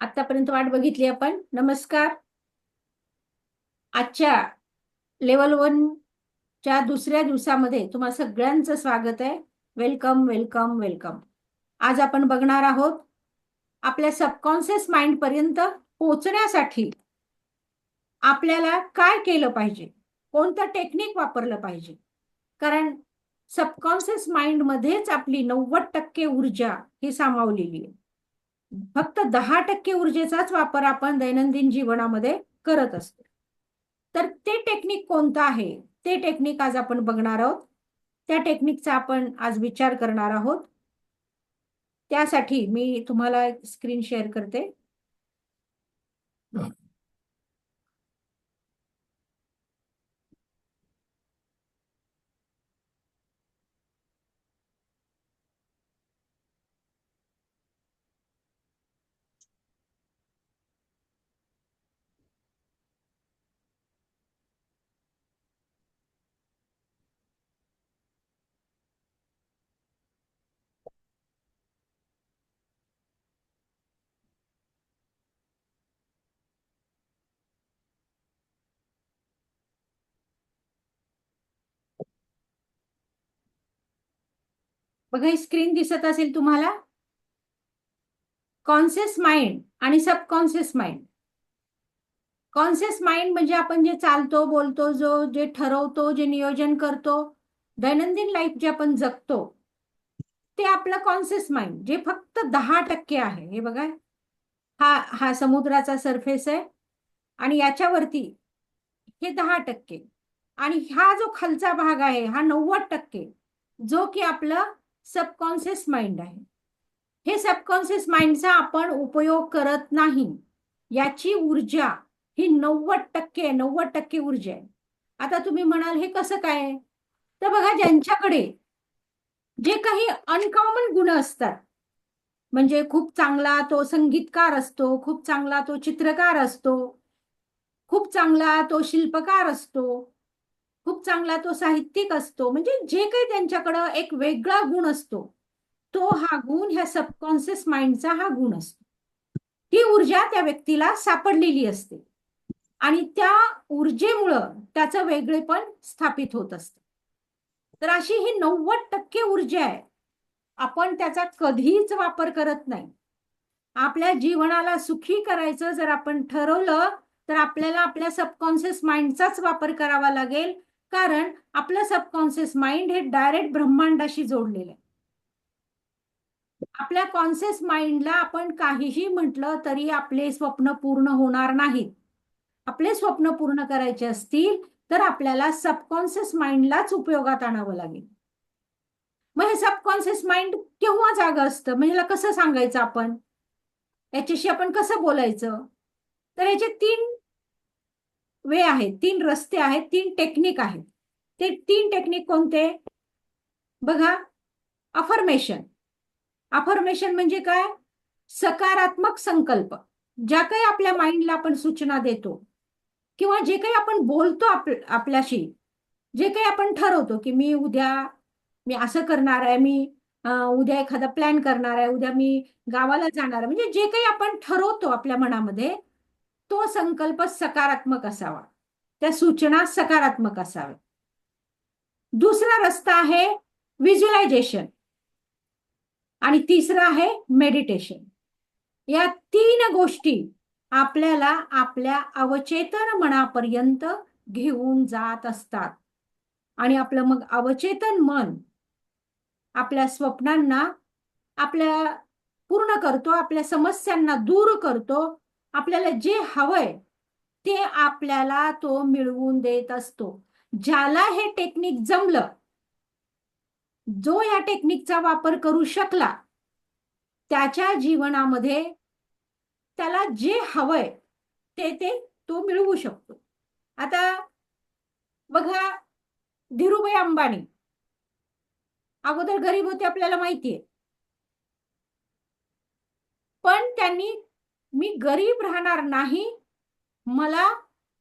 आतापर्यंत वाट बघितली आपण. नमस्कार. आजच्या लेवल 1 च्या दुसऱ्या दिवसामध्ये तुम्हा सगळ्यांचं स्वागत आहे. Welcome welcome welcome. आज आपण बघणार आहोत आपल्या सबकॉन्शियस माइंड पर्यंत पोहोचण्यासाठी आपल्याला काय केलं पाहिजे, कोणतं टेक्निक वापरलं पाहिजे. कारण सबकॉन्शियस माइंड मध्येच आपली 90% ऊर्जा ही सामावलेली आहे. फक्त 10% ऊर्जेचाच वापर आपण दैनंदिन जीवनामध्ये करत असतो. तर ते टेक्निक कोणतं आहे, ते टेक्निक आज आपण बघणार आहोत. त्या टेक्निकचा आपण आज विचार करणार आहोत. त्यासाठी मी तुम्हाला एक स्क्रीन शेअर करते. बघा, ही स्क्रीन दिसत असेल तुम्हाला. कॉन्शियस माइंड आणि सबकॉन्शियस माइंड. कॉन्शियस माइंड म्हणजे आपण जे चालतो, बोलतो, जे ठरवतो, जे नियोजन करतो, दैनंदिन लाईफ जे आपण जगतो, ते आपलं कॉन्शियस माइंड, जे फक्त 10% आहे. हे बघा, हा हा समुद्राचा सरफेस आहे आणि याच्यावरती हे 10%, आणि हा जो खालचा भाग आहे हा 90%, जो की आपलं सबकॉन्शियस माइंड आहे. हे सबकॉन्शियस माइंडचा आपण उपयोग करत नाही. याची ऊर्जा ही 90% 90% ऊर्जा आहे. आता तुम्ही म्हणाल हे कसं काय? तर बघा, ज्यांच्याकडे जे काही अनकॉमन गुण असतात, म्हणजे खूप चांगला तो संगीतकार असतो, खूप चांगला तो चित्रकार असतो, खूप चांगला तो शिल्पकार असतो, खूप चांगला तो साहित्यिक असतो, म्हणजे जे काही त्यांच्याकडं एक वेगळा गुण असतो, तो हा गुण ह्या सबकॉन्शियस माइंडचा हा गुण असतो. ती ऊर्जा त्या व्यक्तीला सापडलेली असते आणि त्या ऊर्जेमुळं त्याचं वेगळेपण स्थापित होत असतं. तर अशी ही 90% ऊर्जा आहे. आपण त्याचा कधीच वापर करत नाही. आपल्या जीवनाला सुखी करायचं जर आपण ठरवलं, तर आपल्याला आपल्या सबकॉन्शियस माइंडचाच वापर करावा लागेल. कारण आपलं सबकॉन्शियस माइंड हे डायरेक्ट ब्रह्मांडाशी जोडलेलं आहे. आपल्या कॉन्शियस माइंडला आपण काहीही म्हटलं तरी आपले स्वप्न पूर्ण होणार नाहीत. आपले स्वप्न पूर्ण करायचे असतील तर आपल्याला सबकॉन्शियस माइंडलाच उपयोगात आणावं लागेल. मग हे सबकॉन्शियस माइंड केव्हा जागं असतं, म्हणजे याला कसं सांगायचं आपण, याच्याशी आपण कसं बोलायचं? तर याचे 3 वे आहेत, 3 रस्ते आहेत, 3 टेक्निक आहेत. ते 3 टेक्निक कोणते? बघा, अफर्मेशन. अफर्मेशन म्हणजे काय? सकारात्मक संकल्प. ज्या काही आपल्या माइंडला आपण सूचना देतो किंवा जे काही आपण बोलतो आपल्याशी, जे काही आपण ठरवतो की मी असं करणार आहे, मी उद्या एखादा प्लॅन करणार आहे, उद्या मी गावाला जाणार आहे, म्हणजे जे काही आपण ठरवतो आपल्या मनामध्ये, तो संकल्प सकारात्मक असावा, त्या सूचना सकारात्मक असाव्या. दुसरा रस्ता आहे व्हिज्युअलायझेशन आणि तिसरा आहे मेडिटेशन. या 3 गोष्टी आपल्याला आपल्या अवचेतन मनापर्यंत घेऊन जात असतात आणि आपलं मग अवचेतन मन आपल्या स्वप्नांना आपल्या पूर्ण करतो, आपल्या समस्यांना दूर करतो. आपल्याला जे हवंय ते आपल्याला तो मिळवून देत असतो. ज्याला हे टेक्निक जमलं, जो या टेक्निकचा वापर करू शकला, त्याच्या जीवनामध्ये त्याला जे हवंय ते ते तो मिळवू शकतो. आता बघा, धीरूभाई अंबानी अगोदर गरीब होते, आपल्याला माहितीये, पण त्यांनी मी गरीब राहणार नाही, मला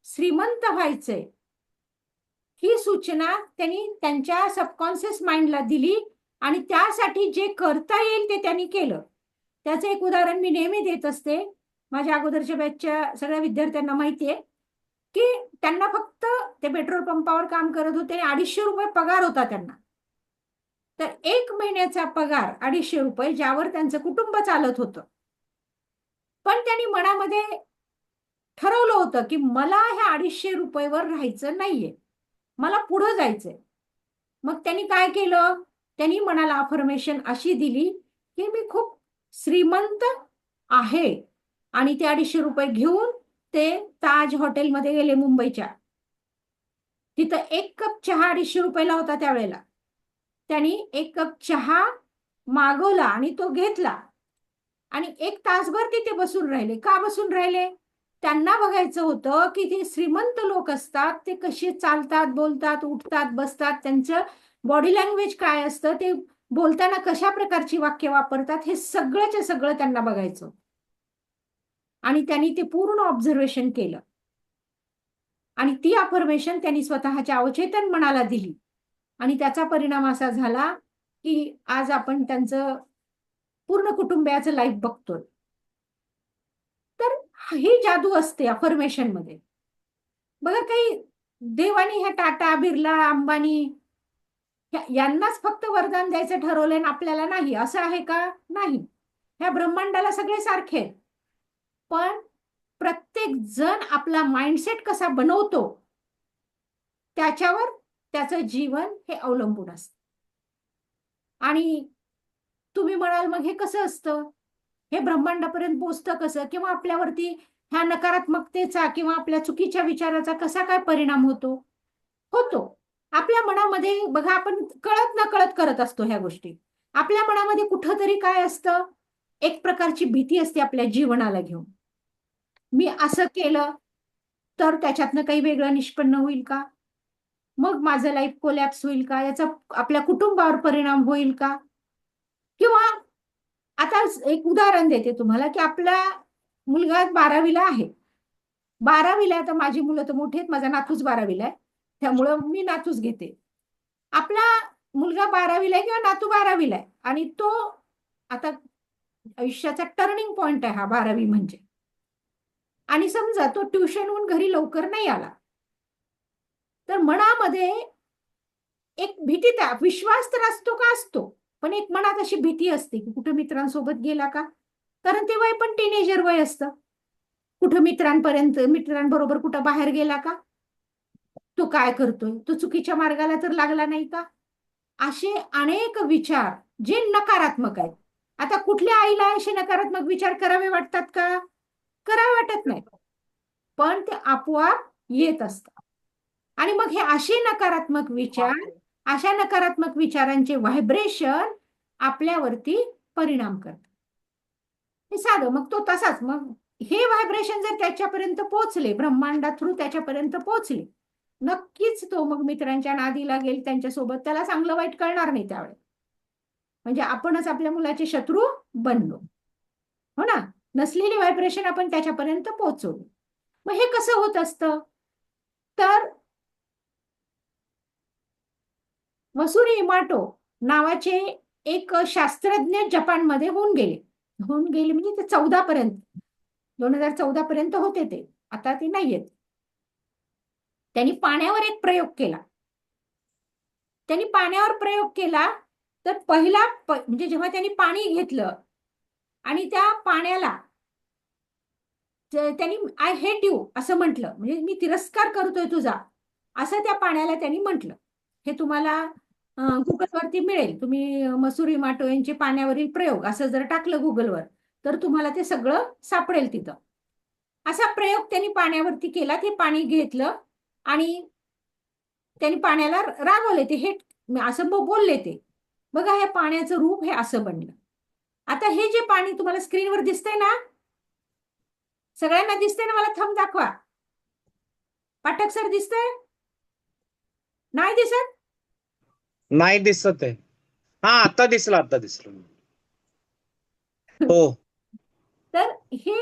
श्रीमंत व्हायचंय, ही सूचना त्यांनी त्यांच्या सबकॉन्शियस माइंडला दिली आणि त्यासाठी जे करता येईल ते त्यांनी केलं. त्याचं एक उदाहरण मी नेहमी देत असते. माझ्या अगोदरच्या बॅचच्या सगळ्या विद्यार्थ्यांना माहितीये की त्यांना फक्त ते पेट्रोल पंपावर काम करत होते, 250 रुपये पगार होता त्यांना. तर 1 महिन्याचा पगार 250 रुपये, ज्यावर त्यांचं कुटुंब चालत होतं. पण त्यांनी मनामध्ये ठरवलं होतं की मला ह्या 250 रुपयेवर राहायचं नाहीये, मला पुढं जायचंय. मग त्यांनी काय केलं, त्यांनी मनाला अफर्मेशन अशी दिली की मी खूप श्रीमंत आहे. आणि ते 250 रुपये घेऊन ते ताज हॉटेलमध्ये गेले मुंबईच्या. तिथं 1 कप चहा 250 रुपयाला होता त्यावेळेला. त्यांनी 1 कप चहा मागवला आणि तो घेतला आणि 1 तासभर तिथे बसून राहिले. का बसून राहिले? त्यांना बघायचं होतं की ते श्रीमंत लोक असतात ते कसे चालतात, बोलतात, उठतात, बसतात, त्यांचं बॉडी लँग्वेज काय असतं, ते बोलताना कशा प्रकारची वाक्य वापरतात, हे सगळंच्या सगळं त्यांना बघायचं. आणि त्यांनी ते पूर्ण ऑब्झर्वेशन केलं आणि ती अफर्मेशन त्यांनी स्वतःच्या अवचेतन मनाला दिली आणि त्याचा परिणाम असा झाला की आज आपण त्यांचं पूर्ण कुटुंबियाचं लाईफ बघतोय. तर ही जादू असते अफर्मेशन मध्ये. बघा, काही देवानी ह्या टाटा, बिर्ला, अंबानी यांनाच फक्त वरदान द्यायचं ठरवलंय आणि आपल्याला नाही, असं आहे का? नाही. ह्या ब्रह्मांडाला सगळे सारखे आहेत. पण प्रत्येक जण आपला माइंडसेट कसा बनवतो त्याच्यावर त्याचं जीवन हे अवलंबून असतं. आणि तुम्ही म्हणाल मग हे कसं असतं, हे ब्रह्मांडापर्यंत पोहोचतं कसं, किंवा आपल्यावरती ह्या नकारात्मकतेचा किंवा आपल्या चुकीच्या विचाराचा कसा काय परिणाम होतो? होतो. आपल्या मनामध्ये बघा, आपण कळत नकळत करत असतो ह्या गोष्टी. आपल्या मनामध्ये कुठंतरी काय असतं, एक प्रकारची भीती असते आपल्या जीवनाला घेऊन. मी असं केलं तर त्याच्यातनं काही वेगळं निष्पन्न होईल का? मग माझं लाईफ कोलॅप्स होईल का? याचा आपल्या कुटुंबावर परिणाम होईल का? किंवा आता एक उदाहरण देते तुम्हाला की आपला मुलगा 12वीला आहे. 12वीला, आता माझी मुलं तर मोठी आहेत, माझा नातूच 12वीला आहे. त्यामुळं मी नातूच घेते. आपला मुलगा 12वीला आहे किंवा नातू 12वीला आहे आणि तो आता आयुष्याचा टर्निंग पॉइंट आहे हा 12वी म्हणजे. आणि समजा तो ट्युशनहून घरी लवकर नाही आला, तर मनामध्ये एक भीती, त्या विश्वास तर असतो का? असतो, पण एक मनात अशी भीती असते की कुठे मित्रांसोबत गेला का? कारण ते वय पण टीनेजर वय असतं. कुठं मित्रांबरोबर कुठं बाहेर गेला का? तो काय करतोय? तो चुकीच्या मार्गाला तर लागला नाही का? असे अनेक विचार जे नकारात्मक आहेत. आता कुठल्या आईला असे नकारात्मक विचार करावे वाटतात का? करावे वाटत नाही. पण ते आपोआप येत असतात. आणि मग हे असे नकारात्मक विचार, अशा नकारात्मक विचारांचे व्हायब्रेशन आपल्यावरती परिणाम करतात. हे साधं. मग तो तसाच, मग हे व्हायब्रेशन जर त्याच्यापर्यंत पोहोचले, ब्रह्मांडा थ्रू त्याच्यापर्यंत पोहोचले, नक्कीच तो मग मित्रांच्या नादी लागेल, त्यांच्यासोबत त्याला चांगलं वाईट कळणार नाही त्यावेळेस. म्हणजे आपणच आपल्या मुलाचे शत्रू बनलो, हो ना? नसलेली व्हायब्रेशन आपण त्याच्यापर्यंत पोहोचवली. मग हे कसं होत असतं? तर मसुरी इमाटो नावाचे एक शास्त्रज्ञ जपानमध्ये होऊन गेले म्हणजे ते 14 पर्यंत, 2014 पर्यंत होते ते, आता ते नाहीयेत. त्यांनी पाण्यावर एक प्रयोग केला. त्यांनी पाण्यावर प्रयोग केला तर पहिला म्हणजे जेव्हा त्यांनी पाणी घेतलं आणि त्या पाण्याला त्यांनी आय हेट यू असं म्हटलं, म्हणजे मी तिरस्कार करतोय तुझा, असं त्या पाण्याला त्यांनी म्हटलं. हे तुम्हाला गुगलवरती मिळेल. तुम्ही मसुरी माटो यांचे पाण्यावरील प्रयोग असं जर टाकलं गुगलवर तर तुम्हाला ते सगळं सापडेल तिथं. असा प्रयोग त्यांनी पाण्यावरती केला. ते पाणी घेतलं आणि त्यांनी पाण्याला रागवले, ते हे असं बोलले ते. बघा, हे पाण्याचं रूप हे असं बनलं. आता हे जे पाणी तुम्हाला स्क्रीनवर दिसतंय ना, सगळ्यांना दिसतंय ना? मला थंब दाखवा. पाठक सर दिसतंय? नाही दिसत? नाही दिसत आहे. हा, आता दिसलं. हो. तर हे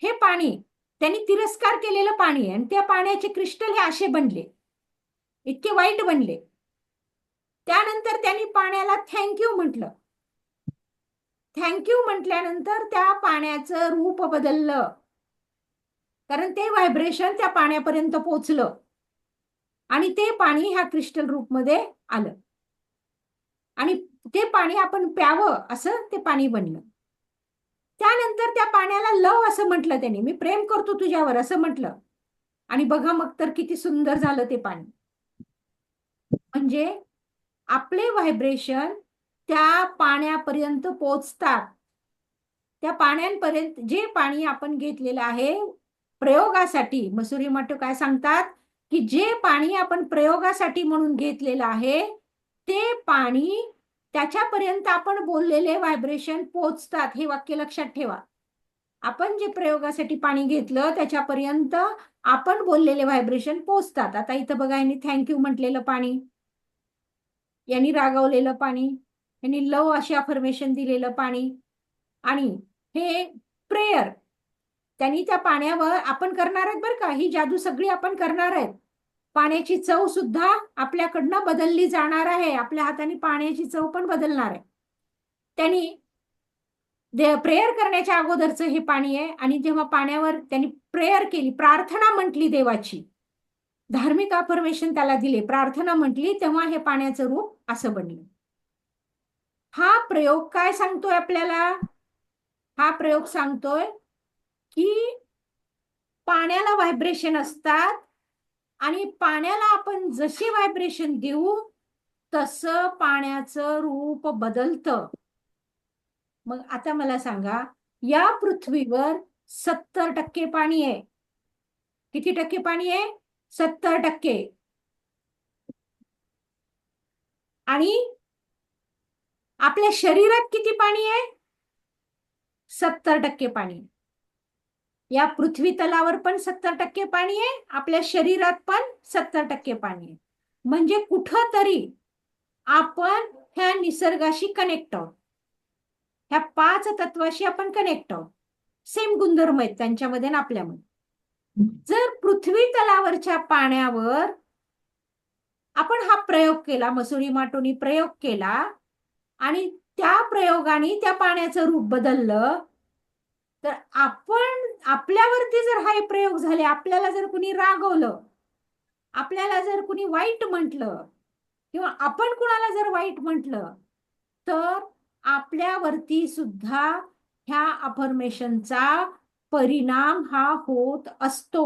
हे पाणी त्यांनी तिरस्कार केलेलं पाणी आहे आणि त्या पाण्याचे क्रिस्टल हे असे बनले, इतके वाईट बनले. त्यानंतर त्यांनी पाण्याला थँक्यू म्हटलं. थँक्यू म्हटल्यानंतर त्या पाण्याचं रूप बदललं, कारण ते व्हायब्रेशन त्या पाण्यापर्यंत पोचलं आणि ते पाणी ह्या क्रिस्टल रूपमध्ये आलं आणि ते पाणी आपण प्यावं असं ते पाणी बनलं. त्यानंतर त्या पाण्याला लव असं म्हटलं त्यांनी, मी प्रेम करतो तुझ्यावर असं म्हटलं आणि बघा मग तर किती सुंदर झालं ते पाणी. म्हणजे आपले व्हायब्रेशन त्या पाण्यापर्यंत पोचतात. त्या पाण्यांपर्यंत जे पाणी आपण घेतलेलं आहे प्रयोगासाठी, मसुरी मठ काय सांगतात की जे पाणी आपण प्रयोगासाठी म्हणून घेतलेलं आहे ते पाणी त्याच्यापर्यंत आपण बोललेले व्हायब्रेशन पोचतात. हे वाक्य लक्षात ठेवा. आपण जे प्रयोगासाठी पाणी घेतलं त्याच्यापर्यंत आपण बोललेले व्हायब्रेशन पोचतात. आता इथं बघा, यांनी थँक्यू म्हटलेलं पाणी, यांनी रागवलेलं पाणी, यांनी लव अशी अफर्मेशन दिलेलं पाणी आणि हे प्रेयर त्यांनी त्या पाण्यावर आपण करणार आहेत बरं का, ही जादू सगळी आपण करणार आहेत. पाण्याची चव सुद्धा आपल्याकडनं बदलली जाणार आहे. आपल्या हाताने पाण्याची चव पण बदलणार आहे. त्यांनी प्रेयर करण्याच्या अगोदरचं हे पाणी आहे आणि जेव्हा पाण्यावर त्यांनी प्रेयर केली, प्रार्थना म्हटली देवाची, धार्मिक अफर्मेशन त्याला दिले, प्रार्थना म्हटली, तेव्हा हे पाण्याचं रूप असं बनलं. हा प्रयोग काय सांगतोय आपल्याला? हा प्रयोग सांगतोय की पाण्याला व्हायब्रेशन असतात आणि पाण्याला आपण जशी व्हायब्रेशन देऊ तसं पाण्याचं रूप बदलतं. मग आता मला सांगा, या पृथ्वीवर 70% पाणी आहे. किती टक्के पाणी आहे? 70%. आणि आपल्या शरीरात किती पाणी आहे? 70% पाणी. या पृथ्वी तलावर पण 70% पाणी आहे, आपल्या शरीरात पण 70% पाणी आहे. म्हणजे कुठंतरी आपण ह्या निसर्गाशी कनेक्ट आहोत. ह्या 5 तत्वाशी आपण कनेक्ट आहोत. सेम गुणधर्म आहेत त्यांच्यामध्ये आणि आपल्यामध्ये. जर पृथ्वी तलावरच्या पाण्यावर आपण हा प्रयोग केला, मसुरी माटोनी प्रयोग केला आणि त्या प्रयोगाने त्या पाण्याचं रूप बदललं, तर आपण आपल्यावरती जर हा प्रयोग झाले, आपल्याला जर कुणी रागवलं, आपल्याला जर कुणी वाईट म्हटलं किंवा आपण कुणाला जर वाईट म्हटलं, तर आपल्यावरती सुद्धा ह्या अफर्मेशनचा परिणाम हा होत असतो.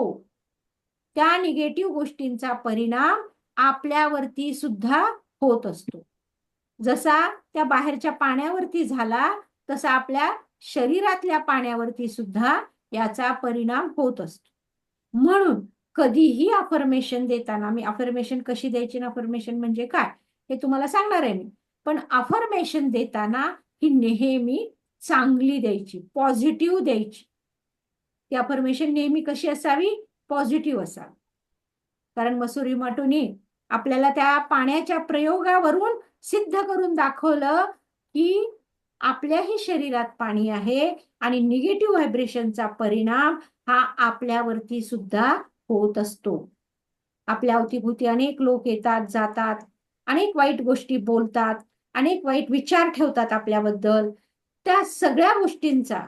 त्या निगेटिव्ह गोष्टींचा परिणाम आपल्यावरती सुद्धा होत असतो. जसा त्या बाहेरच्या पाण्यावरती झाला तसा आपल्या शरीरातल्या पाण्यावरती सुद्धा याचा परिणाम होत असतो. म्हणून कधीही अफर्मेशन देताना, मी अफर्मेशन कशी द्यायची ना, अफर्मेशन म्हणजे काय हे तुम्हाला सांगणार आहे मी, पण अफर्मेशन देताना ही नेहमी चांगली द्यायची, पॉझिटिव्ह द्यायची. ती अफर्मेशन नेहमी कशी असावी? पॉझिटिव्ह असावी. कारण मसुरी माटोनी आपल्याला त्या पाण्याच्या प्रयोगावरून सिद्ध करून दाखवलं की आपल्याही शरीरात पाणी आहे आणि निगेटिव्ह व्हायब्रेशनचा परिणाम हा आपल्यावरती सुद्धा होत असतो. आपल्या अवतीभोवती अनेक लोक येतात जातात, अनेक वाईट गोष्टी बोलतात, अनेक वाईट विचार ठेवतात आपल्याबद्दल. त्या सगळ्या गोष्टींचा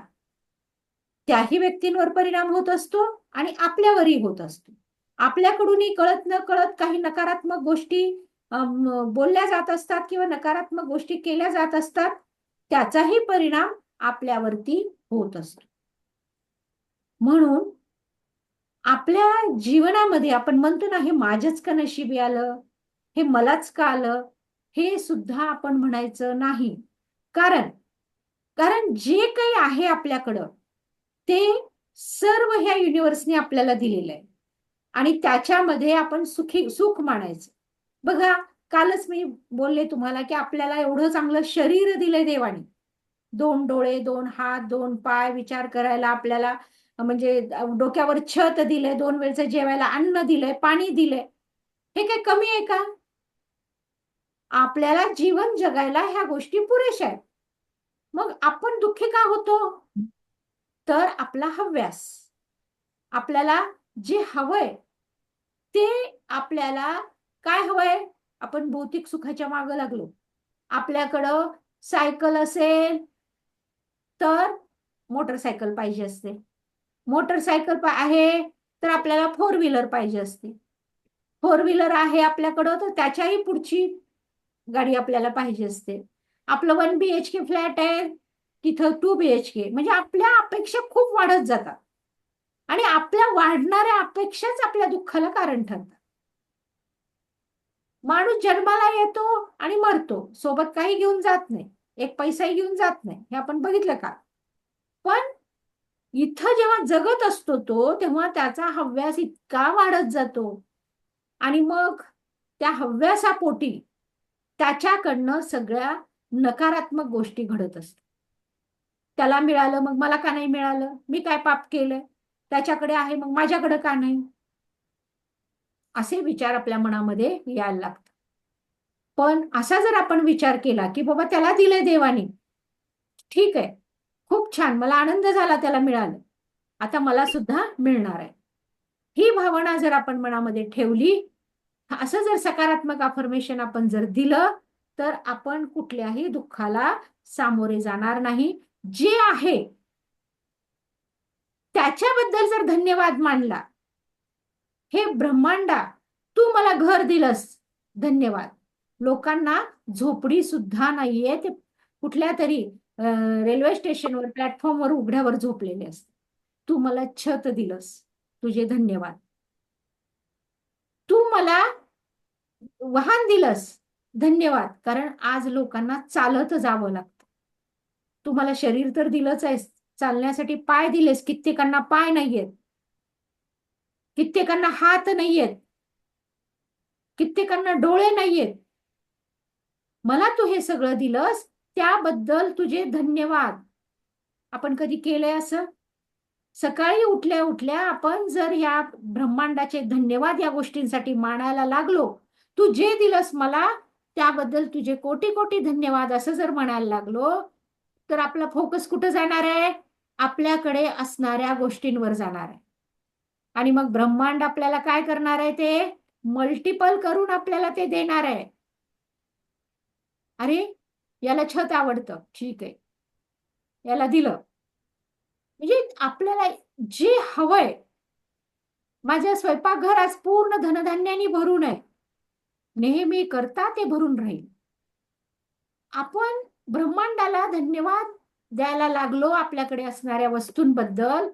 त्याही व्यक्तींवर परिणाम होत असतो आणि आपल्यावरही होत असतो. आपल्याकडूनही कळत न कळत काही नकारात्मक गोष्टी बोलल्या जात असतात किंवा नकारात्मक गोष्टी केल्या जात असतात, त्याचाही परिणाम आपल्यावरती होत असतो. म्हणून आपल्या जीवनामध्ये आपण म्हणतो ना, हे माझ्याच का नशिबी आलं, हे मलाच का आलं, हे सुद्धा आपण म्हणायचं नाही. कारण कारण जे काही आहे आपल्याकडं ते सर्व ह्या युनिव्हर्सने आपल्याला दिलेलं आहे आणि त्याच्यामध्ये आपण सुख मानायचं. बघा, कालच मी बोलले तुम्हाला की आपल्याला एवढं चांगलं शरीर दिलंय देवाने. 2 डोळे, 2 हात, 2 पाय, विचार करायला आपल्याला, म्हणजे डोक्यावर छत दिलंय, 2 वेळचं जेवायला अन्न दिलंय, पाणी दिलंय. हे काही कमी आहे का? आपल्याला जीवन जगायला ह्या गोष्टी पुरेशा आहेत. मग आपण दुःखी का होतो? तर आपला हव्यास, आपल्याला जे हवंय ते, आपल्याला काय हवंय? आपण भौतिक सुखाच्या मागे लागलो. आपल्याकडं सायकल असेल, तर मोटरसायकल पाहिजे असते. मोटरसायकल आहे तर आपल्याला फोर व्हीलर पाहिजे असते. फोर व्हीलर आहे आपल्याकडं तर त्याच्याही पुढची गाडी आपल्याला पाहिजे असते. आपलं 1 BHK फ्लॅट आहे, तिथं 2 BHK. म्हणजे आपल्या अपेक्षा खूप वाढत जातात आणि आपल्या वाढणाऱ्या अपेक्षाच आपल्या दुःखाला कारण ठरतात. माणूस जन्माला येतो आणि मरतो, सोबत काही घेऊन जात नाही, एक पैसाही घेऊन जात नाही. हे आपण बघितलं का? पण इथं जेव्हा जगत असतो तो, तेव्हा त्याचा हव्यास इतका वाढत जातो आणि मग त्या हव्यासापोटी त्याच्याकडनं सगळ्या नकारात्मक गोष्टी घडत असतात. त्याला मिळालं मग मला का नाही मिळालं, मी काय पाप केलंय, त्याच्याकडे आहे मग माझ्याकडे का नाही, असे विचार आपल्या मनामध्ये यायला लागतात. पण असा जर आपण विचार केला की बाबा त्याला दिलंय देवानी, ठीक आहे, खूप छान, मला आनंद झाला त्याला मिळालं, आता मला सुद्धा मिळणार आहे, ही भावना जर आपण मनामध्ये ठेवली, असं जर सकारात्मक अफर्मेशन आपण जर दिलं, तर आपण कुठल्याही दुःखाला सामोरे जाणार नाही. जे आहे त्याच्याबद्दल जर धन्यवाद मानला, हे ब्रह्मांडा तू मला घर दिलंस, धन्यवाद. लोकांना झोपडी सुद्धा नाहीये, ते कुठल्या तरी रेल्वे स्टेशनवर प्लॅटफॉर्मवर उघड्यावर झोपलेले असते. तू मला छत दिलंस, तुझे धन्यवाद. तू मला वाहन दिलंस, धन्यवाद, कारण आज लोकांना चालत जावं लागतं. तू मला शरीर तर दिलंच आहेस, चालण्यासाठी पाय दिलेस, कित्येकांना पाय नाहीयेत, कित्येकांना हात नाहीयेत, कित्येकांना डोळे नाहीयेत. मला तू हे सगळं दिलंस, त्याबद्दल तुझे धन्यवाद. आपण कधी केलंय असं? सकाळी उठल्या उठल्या आपण जर या ब्रह्मांडाचे धन्यवाद या गोष्टींसाठी मानायला लागलो, तू जे दिलंस मला त्याबद्दल तुझे कोटी कोटी धन्यवाद असं जर म्हणायला लागलो, तर आपला फोकस कुठं जाणार आहे? आपल्याकडे असणाऱ्या गोष्टींवर जाणार आहे. आणि मग ब्रह्मांड आपल्याला काय करणार आहे? ते मल्टिपल करून आपल्याला ते देणार आहे. अरे, याला छत आवडतं, ठीक आहे, याला दिलं. म्हणजे आपल्याला जे हवंय, माझ्या स्वयंपाकघर आज पूर्ण धनधान्याने भरून आहे, नेहमी करता ते भरून राहील. आपण ब्रह्मांडाला धन्यवाद द्यायला लागलो आपल्याकडे असणाऱ्या वस्तूंबद्दल,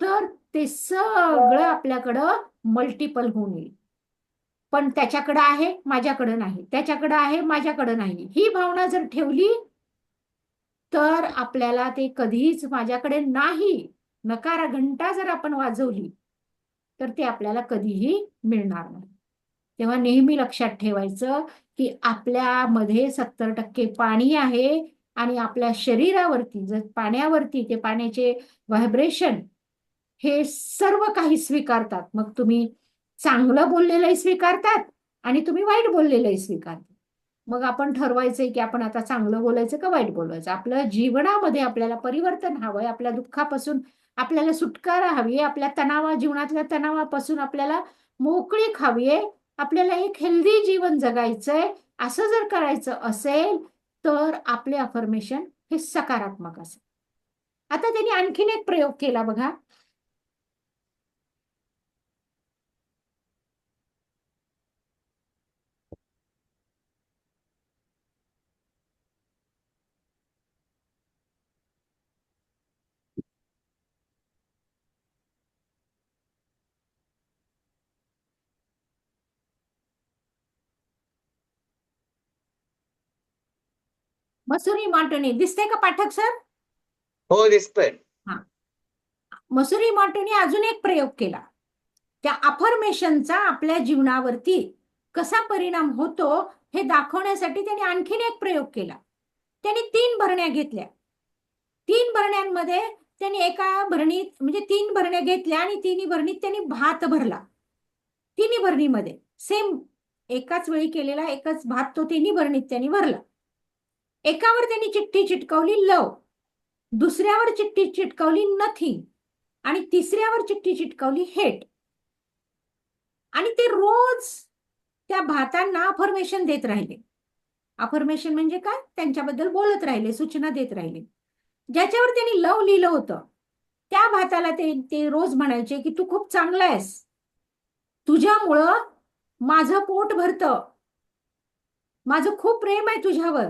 तर ते सगळं आपल्याकडं मल्टिपल होऊन येईल. पण त्याच्याकडे आहे, माझ्याकडे नाही, त्याच्याकडे आहे, माझ्याकडे नाही, ही भावना जर ठेवली, तर आपल्याला ते कधीच माझ्याकडे नाही, नकारा घंटा जर आपण वाजवली, तर ते आपल्याला कधीही मिळणार नाही. तेव्हा नेहमी लक्षात ठेवायचं की आपल्यामध्ये 70% पाणी आहे आणि आपल्या शरीरावरती जर पाण्यावरती ते पाण्याचे व्हायब्रेशन हे सर्व काही स्वीकारतात. मग तुम्ही चांगलं बोललेलंही स्वीकारतात आणि तुम्ही वाईट बोललेलंही स्वीकारतात. मग आपण ठरवायचंय की आपण आता चांगलं बोलायचं का वाईट बोलायचं. आपल्या जीवनामध्ये आपल्याला परिवर्तन हवंय, आपल्या दुःखापासून आपल्याला सुटकारा हवी, आपल्या जीवनातल्या तणावापासून आपल्याला मोकळीक हवीये, आपल्याला एक हेल्दी जीवन जगायचंय. असं जर करायचं असेल तर आपले अफर्मेशन हे सकारात्मक असेल. आता त्यांनी आणखीन एक प्रयोग केला बघा. मसुरी माटणी दिसते का पाठक सर? हो, दिसतंय. हा, मसुरी माटणी अजून एक प्रयोग केला. त्या अफर्मेशनचा आपल्या जीवनावरती कसा परिणाम होतो हे दाखवण्यासाठी त्यांनी आणखीन एक प्रयोग केला. त्यांनी 3 भरण्या घेतल्या. 3 भरण्यांमध्ये त्यांनी एका भरणीत म्हणजे 3 भरण्या घेतल्या आणि तिन्ही भरणीत त्यांनी भात भरला. तिन्ही भरणीमध्ये सेम एकाच वेळी केलेला एकच भात तो तिन्ही भरणीत त्यांनी भरला. एकावर त्यांनी चिठ्ठी चिटकवली लव, दुसऱ्यावर चिठ्ठी चिटकवली नथिंग आणि तिसऱ्यावर चिठ्ठी चिटकवली हेट. आणि ते रोज त्या भातांना अफर्मेशन देत राहिले. अफर्मेशन म्हणजे काय? त्यांच्याबद्दल बोलत राहिले, सूचना देत राहिले. ज्याच्यावर त्यांनी लव लिहिलं होतं त्या भाताला ते ते रोज म्हणायचे की तू खूप चांगला आहेस, तुझ्यामुळं माझं पोट भरतं, माझं खूप प्रेम आहे तुझ्यावर,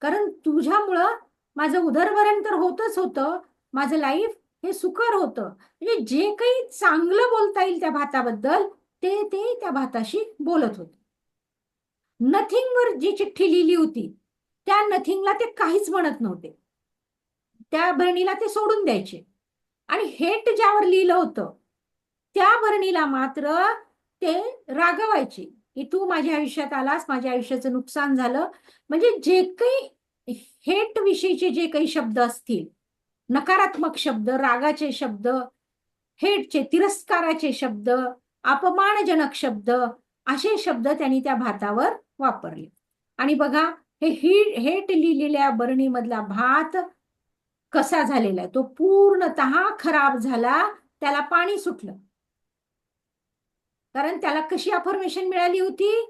कारण तुझ्यामुळं माझं उदरभरण तर होतच होतं, माझं लाईफ हे सुकर होतं. म्हणजे जे काही चांगलं बोलता येईल त्या भाताबद्दल ते ते त्या भाताशी बोलत होते. नथिंगवर जी चिठ्ठी लिहिली होती त्या नथिंगला ते काहीच म्हणत नव्हते, त्या बहिणीला ते सोडून द्यायचे. आणि हेट ज्यावर लिहिलं होतं त्या बहिणीला मात्र ते रागवायचे की तू माझ्या आयुष्यात आलास, माझ्या आयुष्याचं नुकसान झालं. म्हणजे जे काही हेट विषयीचे जे काही शब्द असतील, नकारात्मक शब्द, रागाचे शब्द, हेटचे, तिरस्काराचे शब्द, अपमानजनक शब्द, असे शब्द त्यांनी त्या भातावर वापरले. आणि बघा हे हेट लिहिलेल्या बरणीमधला भात कसा झालेला आहे, तो पूर्णतः खराब झाला, त्याला पाणी सुटलं. कारण त्याला कशी अफर्मेशन मिळाली होती,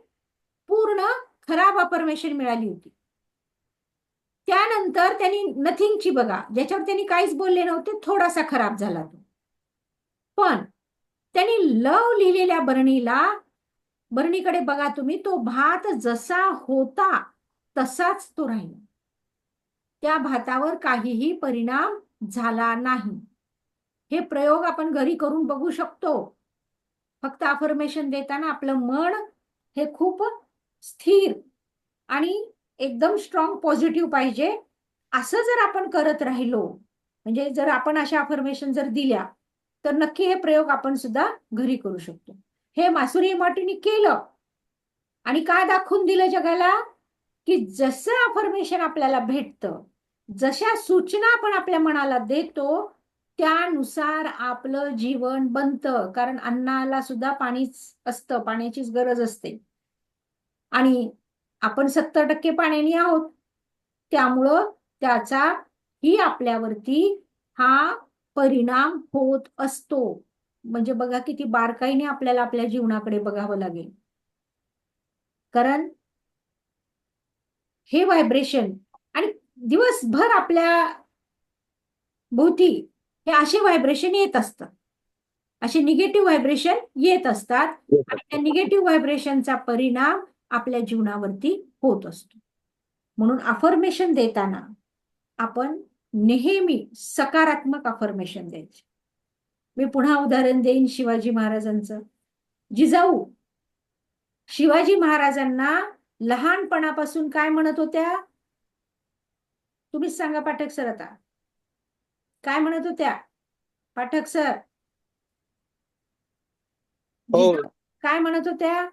पूर्ण खराब अफर्मेशन मिळाली होती. त्यानंतर त्यांनी नथिंगची बघा, ज्याच्यावर त्यांनी काहीच बोलले नव्हते, थोडासा खराब झाला तो. पण त्यांनी लव लिहिलेल्या बरणीकडे बघा तुम्ही, तो भात जसा होता तसाच तो राहिला, त्या भातावर काहीही परिणाम झाला नाही. हे प्रयोग आपण घरी करून बघू शकतो. फक्त अफर्मेशन देताना आपलं मन हे खूप स्थिर आणि एकदम स्ट्रॉंग पॉझिटिव्ह पाहिजे. असं जर आपण करत राहिलो, म्हणजे जर आपण अशा अफर्मेशन जर दिल्या, तर नक्की हे प्रयोग आपण सुद्धा घरी करू शकतो. हे मासुरी इमॉर्टीनी केलं आणि काय दाखवून दिलं जगाला, की जसं अफर्मेशन आपल्याला भेटतं, जशा सूचना आपण आपल्या मनाला देतो, त्यानुसार आपलं जीवन बनतं. कारण अन्नाला सुद्धा पाणीच असतं, पाण्याचीच गरज असते. आणि आपण 70% पाण्याने आहोत, त्यामुळं त्याचा ही आपल्यावरती हा परिणाम होत असतो. म्हणजे बघा किती बारकाईने आपल्याला आपल्या जीवनाकडे बघावं लागेल. कारण हे व्हायब्रेशन आणि दिवसभर आपल्या भोवती हे असे व्हायब्रेशन येत असतात, असे निगेटिव्ह व्हायब्रेशन येत असतात आणि त्या निगेटिव्ह व्हायब्रेशनचा परिणाम आपल्या जीवनावरती होत असतो. म्हणून अफर्मेशन देताना आपण नेहमी सकारात्मक अफर्मेशन द्यायचे. मी पुन्हा उदाहरण देईन शिवाजी महाराजांचं. जिजाऊ शिवाजी महाराजांना लहानपणापासून काय म्हणत होत्या, तुम्हीच सांगा पाठक सर, आता काय म्हणत होत्या पाठक सर? हो, काय म्हणत होत्या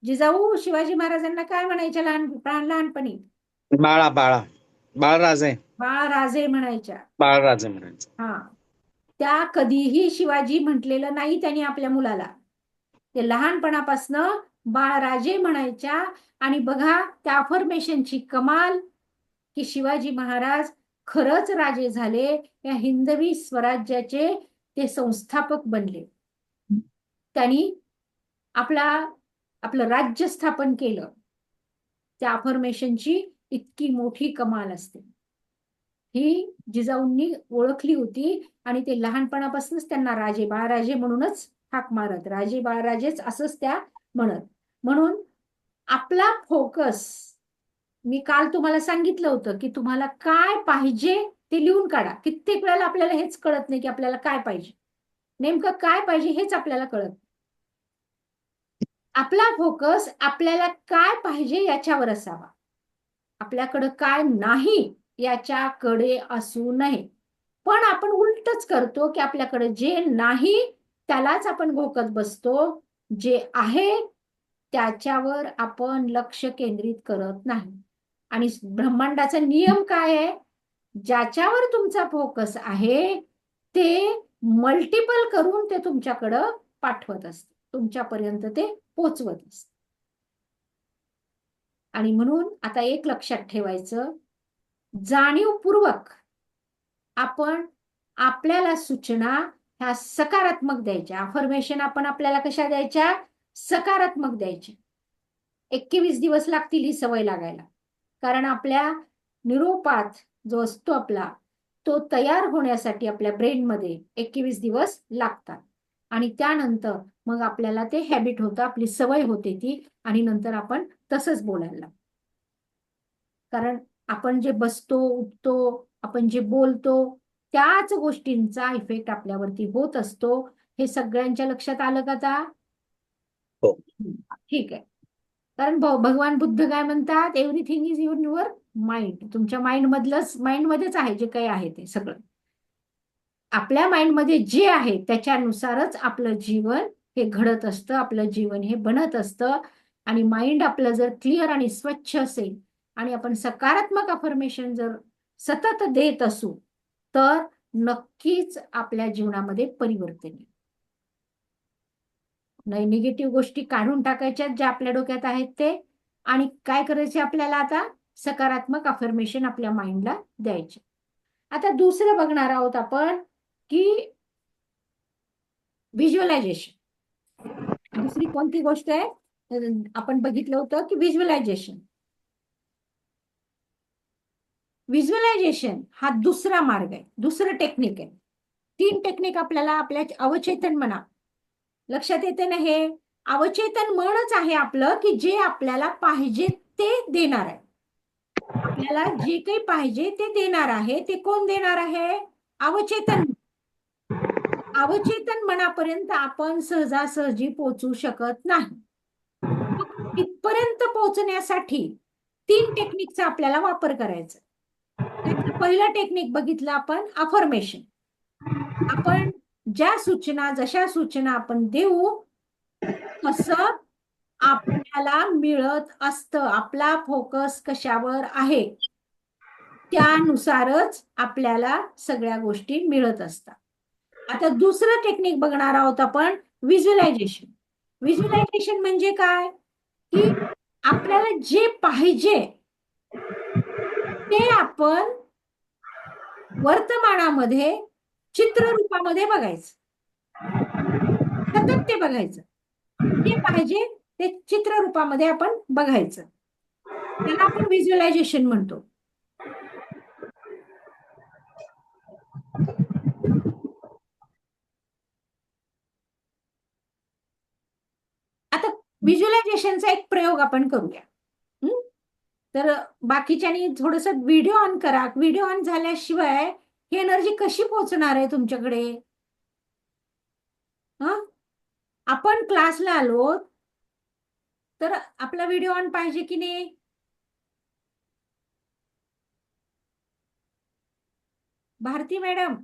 जिजाऊ शिवाजी महाराजांना? काय म्हणायच्या लहानपणी? बाळा बाळा बाळराजे बाळराजे म्हणायच्या. बाळराजे म्हणायचं. हा, त्या कधीही शिवाजी म्हटलेलं नाही त्यांनी आपल्या मुलाला. ते लहानपणापासनं बाळराजे म्हणायच्या. आणि बघा त्या अफर्मेशनची कमाल, की शिवाजी महाराज खरंच राजे झाले, या हिंदवी स्वराज्याचे ते संस्थापक बनले. त्यांनी आपलं राज्य स्थापन केलं. त्या अफर्मेशनची इतकी मोठी कमाल असते, ही जिजाऊंनी ओळखली होती. आणि ते लहानपणापासूनच त्यांना राजे बाळराजे म्हणूनच हाक मारत, राजे बाळराजेच असंच त्या म्हणत. म्हणून आपला फोकस, मी काल तुम्हाला सांगितलं होतं की तुम्हाला काय पाहिजे ते लिहून काढा. कित्येक वेळेला आपल्याला हेच कळत नाही की आपल्याला काय पाहिजे, नेमकं काय पाहिजे हेच आपल्याला कळत. आपला फोकस आपल्याला काय पाहिजे याच्यावर असावा, आपल्याकडं काय नाही याच्याकडे असू नये. पण आपण उलटच करतो की आपल्याकडे जे नाही त्यालाच आपण घोकत बसतो, जे आहे त्याच्यावर आपण लक्ष केंद्रित करत नाही. आणि ब्रह्मांडाचा नियम काय आहे, ज्याच्यावर तुमचा फोकस आहे ते मल्टिपल करून ते तुमच्याकडं पाठवत असते, तुमच्यापर्यंत ते पोचवत असते. आणि म्हणून आता एक लक्षात ठेवायचं, जाणीवपूर्वक आपण आपल्याला सूचना ह्या सकारात्मक द्यायच्या. अफर्मेशन आपण आपल्याला कशा द्यायच्या, सकारात्मक द्यायच्या. 21 दिवस लागतील ही सवय लागायला. कारण आपल्या न्यूरोपाथ जो असतो आपला तो तयार होण्यासाठी आपल्या ब्रेनमध्ये 21 दिवस लागतात आणि त्यानंतर मग आपल्याला ते हॅबिट होतं, आपली सवय होते ती, आणि नंतर आपण तसंच बोलायला लागतो. कारण आपण जे बसतो, उठतो, आपण जे बोलतो, त्याच गोष्टींचा इफेक्ट आपल्यावरती होत असतो. हे सगळ्यांच्या लक्षात आलं का आता? हो. ठीक आहे. कारण भगवान बुद्ध काय म्हणतात, everything is in your mind. तुमच्या माइंडमध्येच आहे जे काही आहे ते सगळं. आपल्या माइंडमध्ये जे आहे त्याच्यानुसारच आपलं जीवन हे घडत असतं, आपलं जीवन हे बनत असतं. आणि माइंड आपलं जर क्लिअर आणि स्वच्छ असेल आणि आपण सकारात्मक अफर्मेशन जर सतत देत असू तर नक्कीच आपल्या जीवनामध्ये परिवर्तन येईल. निगेटिव्ह गोष्टी काढून टाकायच्यात ज्या आपल्या डोक्यात आहेत ते, आणि काय करायचे आपल्याला आता, सकारात्मक अफर्मेशन आपल्या माइंडला द्यायचे. आता दुसरं बघणार आहोत आपण की व्हिज्युअलायझेशन. दुसरी कोणती गोष्ट आहे, आपण बघितलं होतं की व्हिज्युअलायझेशन. व्हिज्युअलायझेशन हा दुसरा मार्ग आहे, दुसरं टेक्निक आहे. 3 टेक्निक आपल्याला आपल्या अवचेतन मना लक्षात येते ना. हे अवचेतन मनच आहे आपलं की जे आपल्याला पाहिजे ते देणार आहे. आपल्याला जे काही पाहिजे ते देणार आहे. ते कोण देणार आहे? अवचेतन. अवचेतन मनापर्यंत आपण सहजासहजी पोहोचू शकत नाही. मग तिथपर्यंत पोहोचण्यासाठी 3 टेक्निकचा आपल्याला वापर करायचा. त्यातलं पहिलं टेक्निक बघितलं आपण, अफर्मेशन. आपण जशा सूचना आपण देऊ तसं आपल्याला मिळत असतं. आपला फोकस कशावर आहे त्यानुसारच आपल्याला सगळ्या गोष्टी मिळत असतात. आता दुसरं टेक्निक बघणार आहोत आपण, व्हिज्युअलायझेशन. व्हिज्युअलायझेशन म्हणजे काय, की आपल्याला जे पाहिजे ते आपण वर्तमानामध्ये चित्ररूपामध्ये बघायचं. सतत ते बघायचं. जे पाहिजे ते चित्ररूपामध्ये आपण बघायचं. त्याला आपण व्हिज्युअलायझेशन म्हणतो. आता व्हिज्युअलायझेशनचा एक प्रयोग आपण करूया. तर बाकीच्यांनी थोडस व्हिडिओ ऑन करा. व्हिडिओ ऑन झाल्याशिवाय ही एनर्जी कशी पोहोचणार आहे तुमच्याकडे? आपण क्लासला आलो तर आपला व्हिडिओ ऑन पाहिजे की नाही? भारती मॅडम,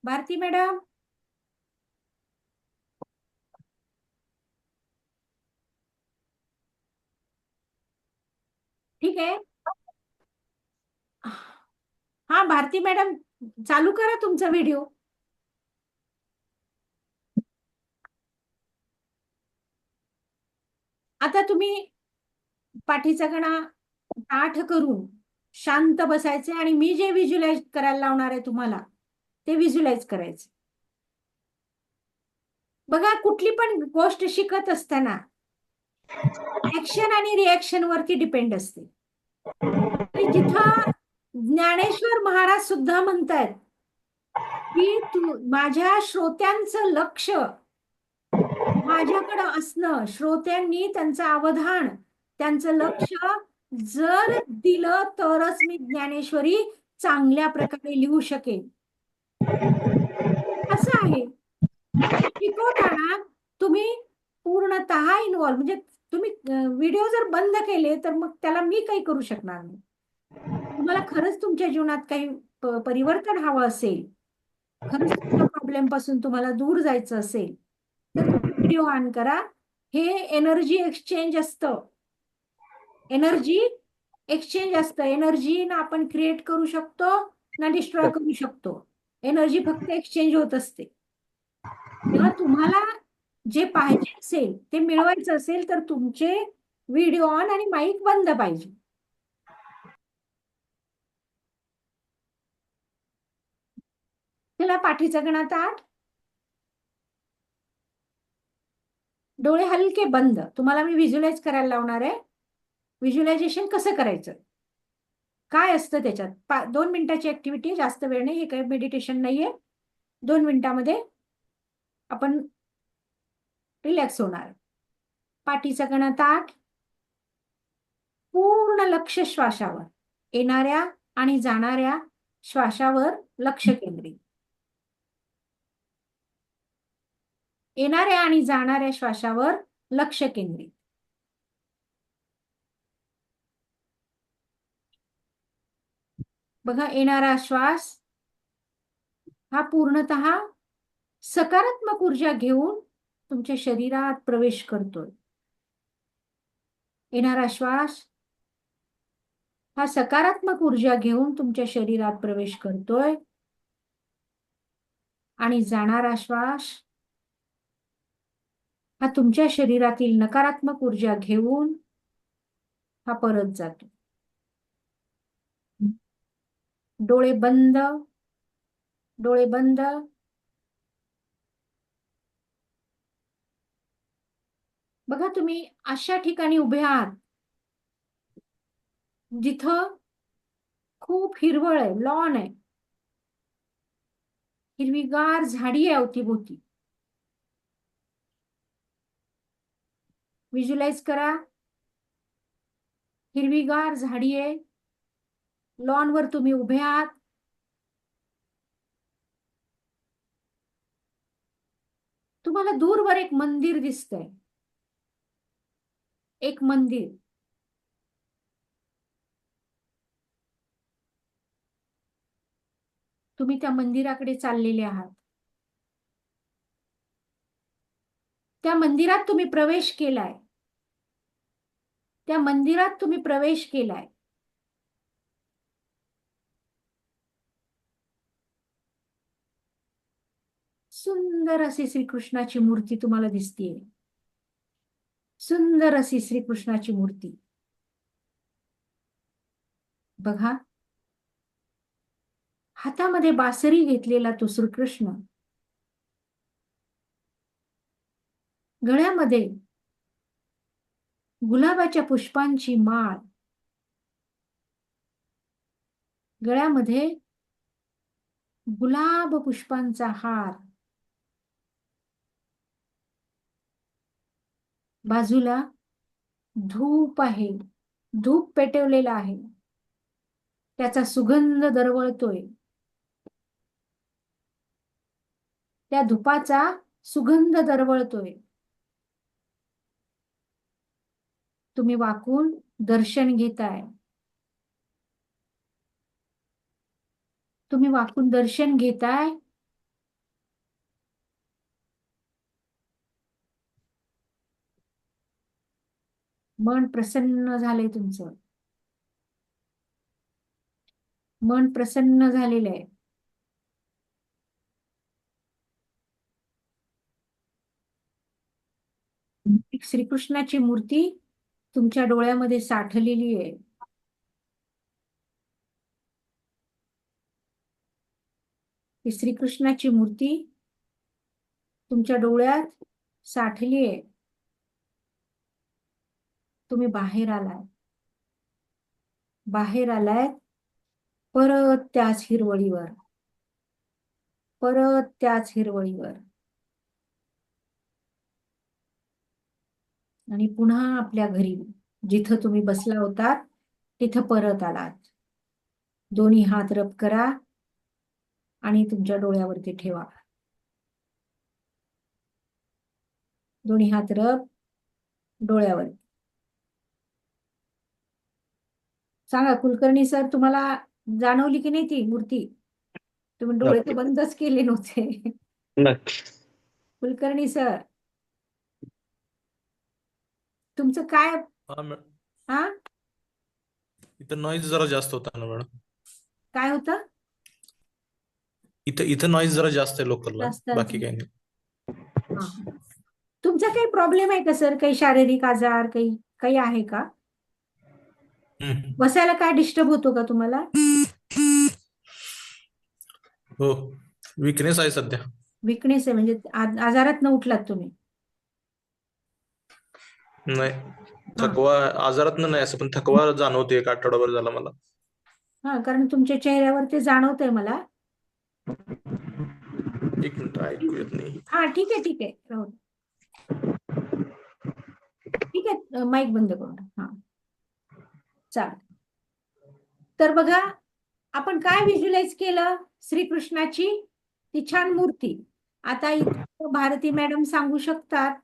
भारती मॅडम, ठीक आहे. हा भारती मॅडम, चालू करा तुमचा व्हिडिओ. आता तुम्ही पाठीचा कणा ताठ करून शांत बसायचे आणि मी जे व्हिज्युअलाइज करायला लावणार आहे तुम्हाला ते व्हिज्युअलाइज करायचे. बघा, कुठली पण गोष्ट शिकत असताना ऍक्शन आणि रिॲक्शन वरती डिपेंड असते. जिथं ज्ञानेश्वर महाराज सुद्धा म्हणतायत की माझ्या श्रोत्यांचं लक्ष माझ्याकडं असणं, श्रोत्यांनी त्यांचं अवधान, त्यांचं लक्ष जर दिलं तरच मी ज्ञानेश्वरी चांगल्या प्रकारे लिहू शकेन. असं आहे. शिकवताना तुम्ही पूर्णतः इन्व्हॉल्व, म्हणजे तुम्ही व्हिडिओ जर बंद केले तर मग त्याला मी काही करू शकणार नाही. तुम्हाला खरंच तुमच्या जीवनात काही परिवर्तन हवं असेल, खरंच तुमच्या प्रॉब्लेम पासून तुम्हाला दूर जायचं असेल तर तुम्ही व्हिडिओ ऑन करा. हे एनर्जी एक्सचेंज असतं. एनर्जी एक्सचेंज असतं. एनर्जी ना आपण क्रिएट करू शकतो ना डिस्ट्रॉय करू शकतो. एनर्जी फक्त एक्सचेंज होत असते. तेव्हा तुम्हाला जे पाहिजे असेल ते मिळवायचं असेल तर तुमचे व्हिडिओ ऑन आणि माईक बंद पाहिजे. त्याला पाठीचा कणा ताठ, डोळे हलके बंद. तुम्हाला मी व्हिज्युअलाइज करायला लावणार आहे. व्हिज्युअलायझेशन कसं करायचं, काय असतं त्याच्यात? 2 मिनिटाची ऍक्टिव्हिटी, जास्त वेळ नाही, हे काही मेडिटेशन नाहीये. 2 मिनिटामध्ये आपण रिलॅक्स होणार. पाठीचा कणा ताठ, पूर्ण लक्ष श्वासावर, येणाऱ्या आणि जाणाऱ्या श्वासावर लक्ष केंद्रित. येणाऱ्या आणि जाणाऱ्या श्वासावर लक्ष केंद्रित. बघा, येणारा श्वास हा पूर्णतः सकारात्मक ऊर्जा घेऊन तुमच्या शरीरात प्रवेश करतोय. येणारा श्वास हा सकारात्मक ऊर्जा घेऊन तुमच्या शरीरात प्रवेश करतोय आणि जाणारा श्वास हा तुमच्या शरीरातील नकारात्मक ऊर्जा घेऊन हा परत जातो. डोळे बंद, डोळे बंद. बघा, तुम्ही अशा ठिकाणी उभे आहात जिथं खूप हिरवळ आहे, लॉन आहे, हिरवीगार झाडी आहे अवतीभोवती. व्हिज्युअलाइज करा, हिरवीगार झाडी आहे, लॉनवर तुम्ही उभे आहात. तुम्हाला दूरवर एक मंदिर दिसतंय, एक मंदिर. तुम्ही त्या मंदिराकडे चाललेले आहात. त्या मंदिरात तुम्ही प्रवेश केलाय, त्या मंदिरात तुम्ही प्रवेश केलाय. सुंदर अशी श्रीकृष्णाची मूर्ती तुम्हाला दिसतीये, सुंदर अशी श्रीकृष्णाची मूर्ती. बघा, हातामध्ये बासरी घेतलेला तो श्रीकृष्ण, गळ्यामध्ये गुलाबाच्या पुष्पांची माळ, गळ्यामध्ये गुलाब पुष्पांचा हार, बाजूला धूप आहे, धूप पेटवलेला आहे, त्याचा सुगंध दरवळतोय. त्या धुपाचा सुगंध दरवळतोय. तुम्ही वाकून दर्शन घेताय, तुम्ही वाकून दर्शन घेताय. मन प्रसन्न झालंय तुमचं, मन प्रसन्न झालेलं आहे. एक श्रीकृष्णाची मूर्ती तुमच्या डोळ्यामध्ये साठलेली आहे. ही श्रीकृष्णाची मूर्ती तुमच्या डोळ्यात साठली आहे. तुम्ही बाहेर आलाय, बाहेर आलाय, परत त्याच हिरवळीवर, परत त्याच हिरवळीवर, आणि पुन्हा आपल्या घरी, जिथं तुम्ही बसला होतात तिथं परत आलात. दोन्ही हात रब करा आणि तुमच्या डोळ्यावरती ठेवा. दोन्ही हात रब डोळ्यावर. सांगा कुलकर्णी सर, तुम्हाला जाणवली की नाही ती मूर्ती? तुम्ही डोळे तर बंदच केले नव्हते. नक्की. कुलकर्णी सर, तुमचं काय? हा, इथं नॉईज जरा जास्त होता ना मॅडम. काय होतं? इथं नॉईज जरा जास्त आहे लोकलला, जास्त बाकी काही नाही. हा. तुमचा काही प्रॉब्लेम आहे का सर? काही शारीरिक आजार काही काही आहे का? बसायला काय डिस्टर्ब होतो का तुम्हाला? हो, विकनेस आहे सध्या. विकनेस आहे म्हणजे आजारात न उठलात तुम्ही? नाही. हा थकवा आजारातनं नाही, असं पण थकवा जाणवते, एक आठवडाभर झाला मला. हा, कारण तुमच्या चेहऱ्यावर ते जाणवतंय मला. एक मिनिट, ऐकू येत नाही. हा ठीक आहे, ठीक आहे, राहू दे. ठीक आहे, माईक बंद करून टाक. हा, चालेल. तर बघा, आपण काय व्हिज्युअलाइज केलं? श्रीकृष्णाची ती छान मूर्ती. आता इथं भारती मॅडम सांगू शकतात.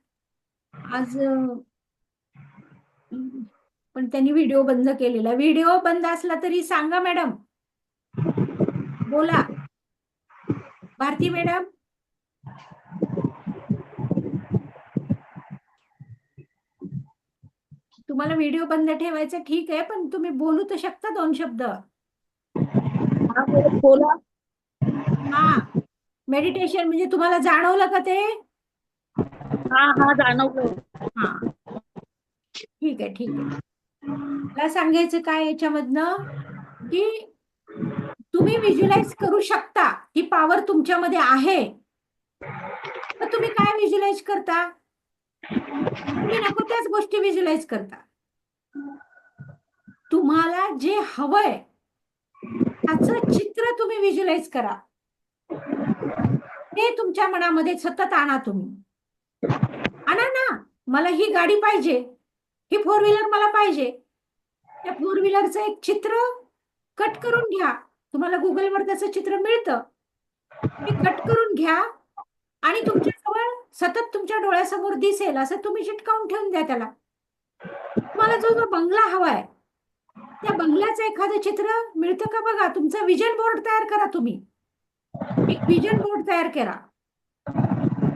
आज पण त्यांनी व्हिडिओ बंद केलेला. व्हिडिओ बंद असला तरी सांगा मॅडम, बोला. भारती मॅडम, तुम्हाला व्हिडिओ बंद ठेवायचा ठीक आहे, पण तुम्ही बोलू तर शकता 2 शब्द. हा बोला. हा, मेडिटेशन म्हणजे तुम्हाला जाणवलं का ते? हा जाणवलं. हा, ठीक आहे, ठीक आहे. मला सांगायचं काय याच्यामधनं, की तुम्ही व्हिज्युअलाइज करू शकता, ही पॉवर तुमच्यामध्ये आहे. तर तुम्ही काय व्हिज्युअलाइज करता? तुम्ही नको त्याच गोष्टी व्हिज्युअलाइज करता. तुम्हाला जे हवंय त्याचं चित्र तुम्ही व्हिज्युअलाइज करा. ते तुमच्या मनामध्ये सतत आणा तुम्ही. आणा ना, मला ही गाडी पाहिजे, ही 4 व्हीलर मला पाहिजे. त्या 4 व्हीलरचं एक चित्र कट करून घ्या. तुम्हाला गुगलवर त्याचं चित्र मिळतं. ते कट करून घ्या आणि तुमच्याजवळ सतत तुमच्या डोळ्यासमोर दिसेल असं तुम्ही चिटकावून ठेवून द्या त्याला. तुम्हाला जो जो बंगला हवाय, त्या बंगल्याचं एखादं चित्र मिळतं का बघा. तुमचा विजन बोर्ड तयार करा तुम्ही. एक विजन बोर्ड तयार करा.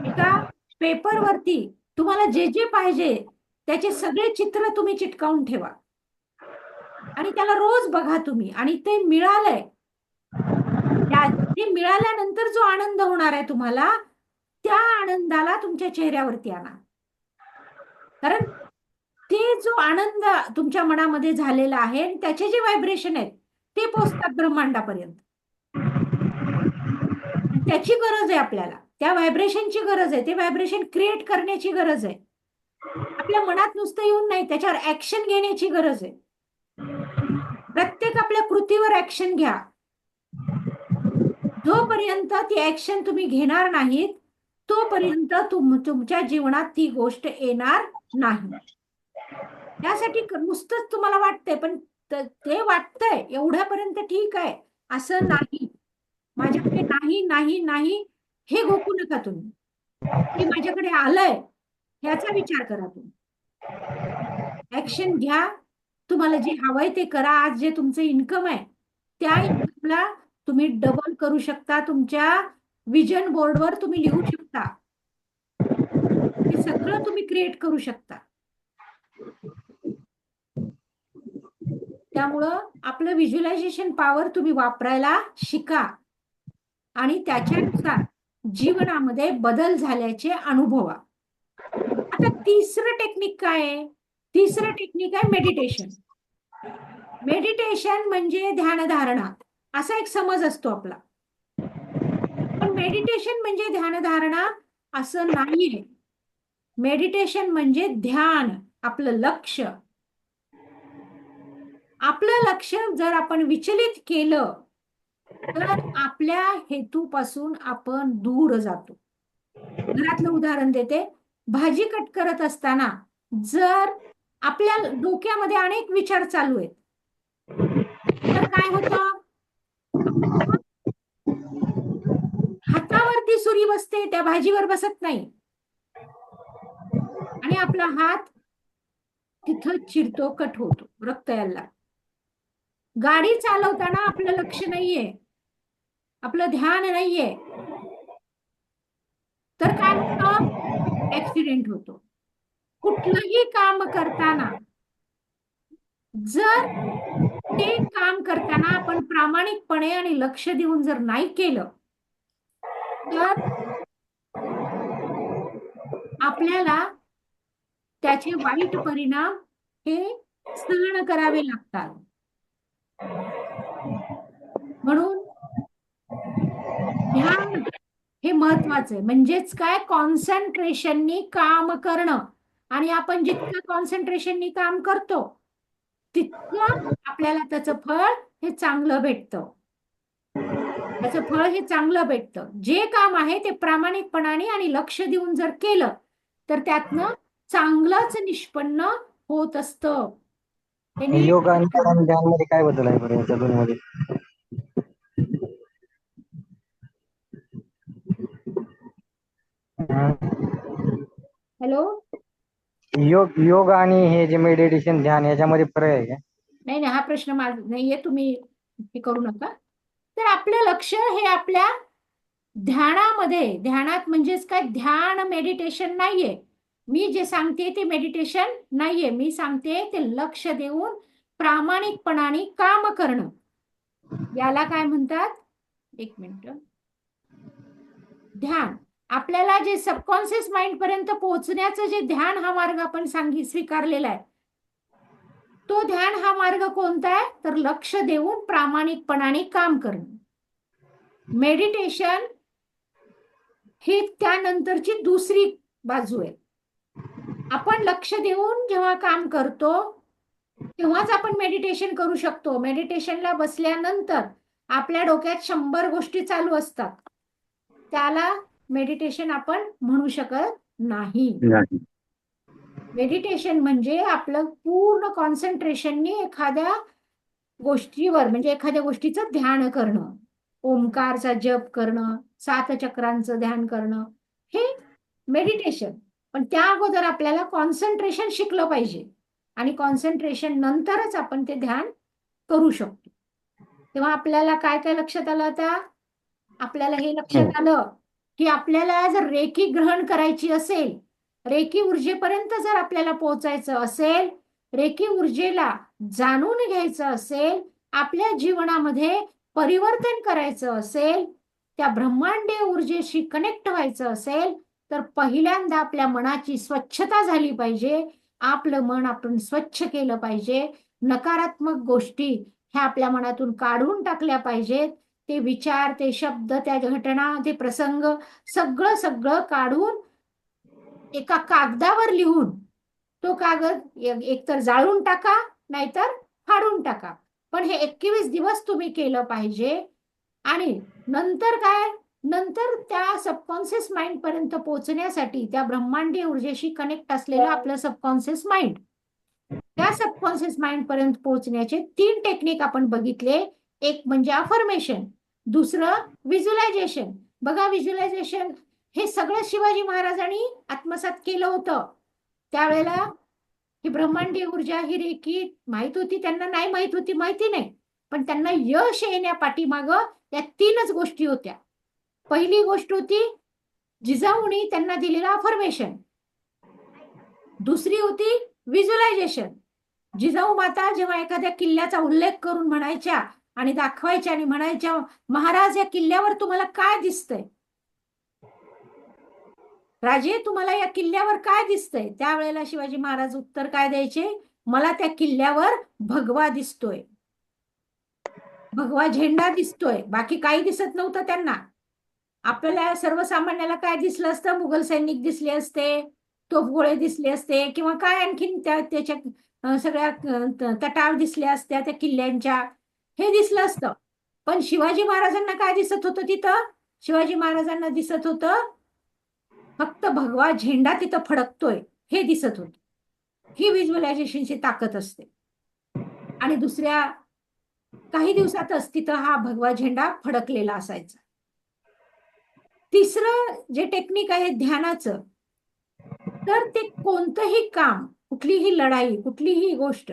एका पेपरवरती तुम्हाला जे जे पाहिजे त्याचे सगळे चित्र तुम्ही चिटकावून ठेवा आणि त्याला रोज बघा तुम्ही. आणि ते मिळालंय, ते मिळाल्यानंतर जो आनंद होणार आहे तुम्हाला, त्या आनंदाला तुमच्या चेहऱ्यावरती आणा. कारण ते जो आनंद तुमच्या मनामध्ये झालेला आहे, त्याचे जे व्हायब्रेशन आहेत ते पोहोचतात ब्रह्मांडापर्यंत. त्याची गरज आहे आपल्याला, त्या व्हायब्रेशनची गरज आहे. ते व्हायब्रेशन क्रिएट करण्याची गरज आहे. आपल्या मनात नुसतं येऊन नाही, त्याच्यावर ऍक्शन घेण्याची गरज आहे. प्रत्येक आपल्या कृतीवर ऍक्शन घ्या. जोपर्यंत ती ऍक्शन तुम्ही घेणार नाहीत, तोपर्यंत तुमच्या जीवनात ती गोष्ट येणार नाही. त्यासाठी नुसतंच तुम्हाला वाटतंय, पण ते वाटतंय एवढ्यापर्यंत ठीक आहे. असं नाही, माझ्याकडे नाही नाही नाही हे गोकू नका तुम्ही. ते माझ्याकडे आलंय ह्याचा विचार करा तुम्ही. ऍक्शन घ्या. तुम्हाला जे हवंय ते करा. आज जे तुमचं इन्कम आहे, त्या इन्कमला तुम्ही डबल करू शकता. तुमच्या विजन बोर्डवर तुम्ही लिहू शकता. हे सगळं तुम्ही क्रिएट करू शकता. त्यामुळं आपलं व्हिज्युअलायझेशन पॉवर तुम्ही वापरायला शिका आणि त्याच्यानुसार जीवनामध्ये बदल झाल्याचे अनुभवा. आता तिसरं टेक्निक काय आहे? तिसरं टेक्निक आहे मेडिटेशन. मेडिटेशन म्हणजे ध्यानधारणा असा एक समज असतो आपला. पण मेडिटेशन म्हणजे ध्यानधारणा असं नाहीये. मेडिटेशन म्हणजे ध्यान, आपलं लक्ष. आपलं लक्ष जर आपण विचलित केलं तर आपल्या हेतूपासून आपण दूर जातो. घरातलं उदाहरण देते. भाजी कट करत असताना जर आपल्या डोक्यामध्ये अनेक विचार चालू आहेत, तर काय होतं? हातावरती सुरी बसते, त्या भाजीवर बसत नाही आणि आपला हात तिथं चिरतो, कट होतो, रक्त यायला लागतं. गाडी चालवताना आपलं लक्ष नाहीये, आपलं ध्यान नाहीये, तर काय होतं? ऍक्सिडेंट होतो. कुठलंही काम करताना जर ते काम करताना आपण प्रामाणिकपणे आणि लक्ष देऊन जर नाही केलं तर आपल्याला त्याचे वाईट परिणाम हे सहन करावे लागतात. म्हणून ध्यान हे महत्वाचं आहे. म्हणजेच काय? कॉन्सन्ट्रेशननी काम करणं. आणि आपण जितकं कॉन्सन्ट्रेशननी काम करतो तितकं आपल्याला त्याचं फळ हे चांगलं भेटतं. त्याचं फळ हे चांगलं भेटतं. जे काम आहे ते प्रामाणिकपणाने आणि लक्ष देऊन जर केलं तर त्यातनं चांगलंच निष्पन्न होत असतं. हे नीट योग आणि लक्षात घ्या. ध्यान मध्ये काय बदल आहे बरं याच्या दोन्हीमध्ये? हॅलो. योग आणि हे जे मेडिटेशन ध्यान याच्यामध्ये फरक आहे का? नाही नाही, हा प्रश्न माझा नाहीये, तुम्ही हे करू नका. तर आपलं लक्ष हे आपल्या ध्यानामध्ये, ध्यानात म्हणजेच काय, ध्यान मेडिटेशन नाहीये. मी जे सांगते ते मेडिटेशन नाहीये. मी सांगते ते लक्ष देऊन प्रामाणिकपणाने काम करणं. याला काय म्हणतात? एक मिनिट. ध्यान. आपल्याला जे सबकॉन्शियस माइंड पर्यंत पोहोचण्याचं जे ध्यान हा मार्ग आपण स्वीकारलेला आहे, तो ध्यान हा मार्ग कोणता आहे? तर लक्ष देऊन प्रामाणिकपणाने काम करणं. मेडिटेशन ही त्यानंतरची दुसरी बाजू आहे. आपण लक्ष देऊन जेव्हा काम करतो तेव्हाच आपण मेडिटेशन करू शकतो. मेडिटेशनला बसल्यानंतर आपल्या डोक्यात 100 गोष्टी चालू असतात, त्याला मेडिटेशन आपण म्हणू शकत नाही. मेडिटेशन म्हणजे आपलं पूर्ण कॉन्सन्ट्रेशननी एखाद्या गोष्टीवर, म्हणजे एखाद्या गोष्टीचं ध्यान करणं, ओंकारचा जप करणं, 7 चक्रांचं ध्यान करणं, हे मेडिटेशन. पण त्या अगोदर आपल्याला कॉन्सन्ट्रेशन शिकलं पाहिजे आणि कॉन्सन्ट्रेशन नंतरच आपण ते ध्यान करू शकतो. तेव्हा आपल्याला काय काय लक्षात आलं? आता आपल्याला हे लक्षात आलं की आपल्याला जर रेकी ग्रहण करायची असेल, रेकी ऊर्जेपर्यंत जर आपल्याला पोहोचायचं असेल, रेकी ऊर्जेला जाणून घ्यायचं असेल, आपल्या जीवनामध्ये परिवर्तन करायचं असेल, त्या ब्रह्मांडीय ऊर्जेशी कनेक्ट व्हायचं असेल, तर पहिल्यांदा आपल्या मनाची स्वच्छता झाली पाहिजे. आपलं मन आपण स्वच्छ केलं पाहिजे. नकारात्मक गोष्टी ह्या आपल्या मनातून काढून टाकल्या पाहिजेत. ते विचार, ते शब्द, त्या घटना, ते प्रसंग सगळं सगळं काढून एका कागदावर लिहून तो कागद एकतर जाळून टाका नाहीतर फाडून टाका. पण हे 21 दिवस तुम्ही केलं पाहिजे. आणि नंतर काय? नंतर त्या सबकॉन्शियस माइंड पर्यंत पोहोचण्यासाठी त्या ब्रह्मांडीय ऊर्जेशी कनेक्ट असलेलं आपलं सबकॉन्शियस माइंड, त्या सबकॉन्शियस माइंड पर्यंत पोहोचण्याचे 3 टेक्निक आपण बघितले. एक म्हणजे अफर्मेशन, दुसरं व्हिज्युअलायझेशन. बघा, व्हिज्युअलायझेशन हे सगळं शिवाजी महाराजांनी आत्मसात केलं होतं. त्यावेळेला ही ब्रह्मांडीय ऊर्जा, ही रेकी माहित होती त्यांना? नाही माहित होती, माहिती नाही. पण त्यांना यश येण्या पाठीमागं या 3च गोष्टी होत्या. पहिली गोष्ट होती जिजाऊनी त्यांना दिलेलं अफर्मेशन. दुसरी होती व्हिज्युअलायझेशन. जिजाऊ माता जेव्हा एखाद्या किल्ल्याचा उल्लेख करून म्हणायच्या आणि दाखवायच्या आणि म्हणायच्या, महाराज या किल्ल्यावर तुम्हाला काय दिसतंय? राजे तुम्हाला या किल्ल्यावर काय दिसतंय? त्यावेळेला शिवाजी महाराज उत्तर काय द्यायचे? मला त्या किल्ल्यावर भगवा दिसतोय, भगवा झेंडा दिसतोय. बाकी काही दिसत नव्हतं त्यांना. आपल्याला सर्वसामान्याला काय दिसलं असतं? मुघल सैनिक दिसले असते, तोफगोळे दिसले असते, किंवा काय आणखीन त्याच्या सगळ्या तटाव दिसल्या असत्या त्या किल्ल्यांच्या, हे दिसलं असतं. पण शिवाजी महाराजांना काय दिसत होतं तिथं? शिवाजी महाराजांना दिसत होतं फक्त भगवा झेंडा तिथं फडकतोय, हे दिसत होतं. ही व्हिज्युअलायझेशनची ताकद असते. आणि दुसऱ्या काही दिवसातच तिथं हा भगवा झेंडा फडकलेला असायचा. तिसरं जे टेक्निक आहे ध्यानाचं, तर ते कोणतंही काम, कुठलीही लढाई, कुठलीही गोष्ट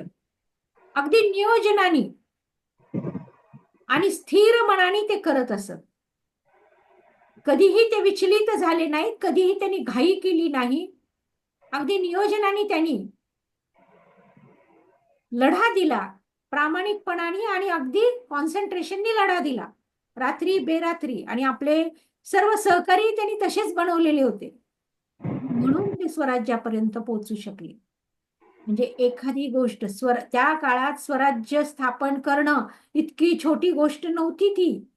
अगदी नियोजनाने आणि स्थिर मनाने ते करत असत. कधीही ते विचलित झाले नाहीत, कधीही त्यांनी घाई केली नाही. अगदी नियोजनाने त्यांनी लढा दिला, प्रामाणिकपणाने आणि अगदी कॉन्सन्ट्रेशननी लढा दिला, रात्री बेरात्री. आणि आपले सर्व सहकारी त्यांनी तसेच बनवलेले होते, म्हणून ते स्वराज्यापर्यंत पोहोचू शकले. म्हणजे एखादी गोष्ट त्या काळात स्वराज्य स्थापन करणं इतकी छोटी गोष्ट नव्हती. ती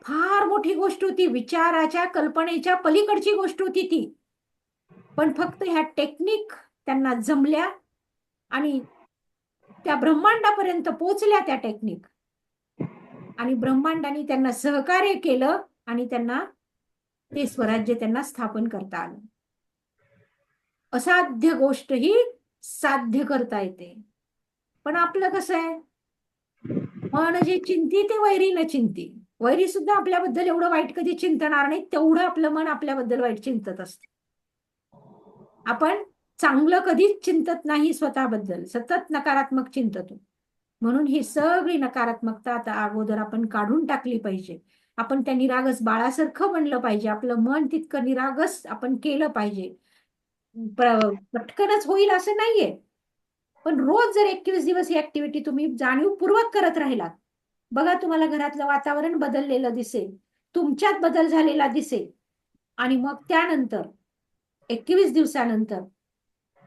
फार मोठी गोष्ट होती, विचाराच्या कल्पनेच्या पलीकडची गोष्ट होती ती. पण फक्त ह्या टेक्निक त्यांना जमल्या आणि त्या ब्रह्मांडापर्यंत पोचल्या त्या टेक्निक, आणि ब्रह्मांडाने त्यांना सहकार्य केलं आणि त्यांना ते स्वराज्य त्यांना स्थापन करता आलं. असाध्य गोष्ट ही साध्य करता येते. पण आपलं कसं आहे, मन जे चिंती ते वैरी न चिंती. वैरी सुद्धा आपल्याबद्दल एवढं वाईट कधी चिंतणार नाही, तेवढं आपलं मन आपल्याबद्दल वाईट चिंतत असतं. आपण चांगलं कधीच चिंतत नाही स्वतःबद्दल, सतत नकारात्मक चिंततो. म्हणून ही सगळी नकारात्मकता आता अगोदर आपण काढून टाकली पाहिजे. आपण त्या निरागस बाळासारखं बनलं पाहिजे. आपलं मन तितकं निरागस आपण केलं पाहिजे. पटकनच होईल असं नाहीये, पण रोज जर 21 दिवस ही ऍक्टिव्हिटी तुम्ही जाणीवपूर्वक करत राहिलात, बघा तुम्हाला घरातलं वातावरण बदललेलं दिसेल, तुमच्यात बदल झालेला दिसेल, आणि मग त्यानंतर 21 दिवसानंतर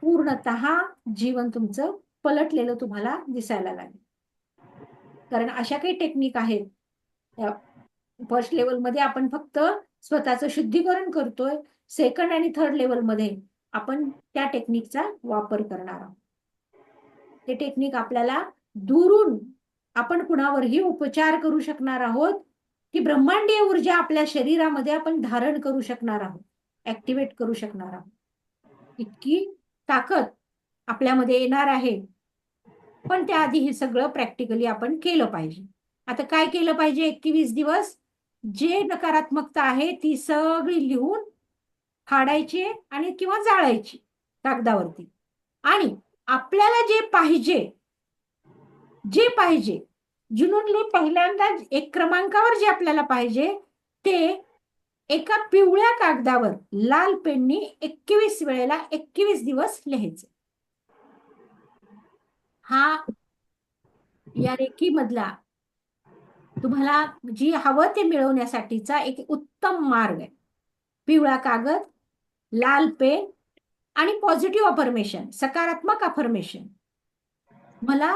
पूर्णतः जीवन तुमचं पलटलेलं तुम्हाला दिसायला लागेल. कारण अशा काही टेक्निक आहेत. फर्स्ट लेवलमध्ये आपण फक्त स्वतःचं शुद्धीकरण करतोय, सेकंड आणि थर्ड लेवलमध्ये आपण त्या टेक्निकचा वापर करणार आहोत. ते टेक्निक आपल्याला दुरून आपण कुणावरही उपचार करू शकणार आहोत, की ब्रह्मांडीय ऊर्जा आपल्या शरीरामध्ये आपण धारण करू शकणार आहोत, ऍक्टिव्हेट करू शकणार आहोत. इतकी ताकद आपल्यामध्ये येणार आहे. पण त्याआधी हे सगळं प्रॅक्टिकली आपण केलं पाहिजे. आता काय केलं पाहिजे? 21 दिवस जे नकारात्मकता आहे ती सगळी लिहून फाडायची आणि किंवा जाळायची कागदावरती, आणि आपल्याला जे पाहिजे जुनूनली पहिल्यांदा 1 क्रमांकावर जे आपल्याला पाहिजे ते एका पिवळ्या कागदावर लाल पेननी 21 वेळेला 21 दिवस लिहायचे. हा या रेकी मधला तुम्हाला जी हवं ते मिळवण्यासाठीचा एक उत्तम मार्ग आहे. पिवळा कागद, लाल पेन आणि पॉझिटिव्ह अफर्मेशन, सकारात्मक अफर्मेशन. मला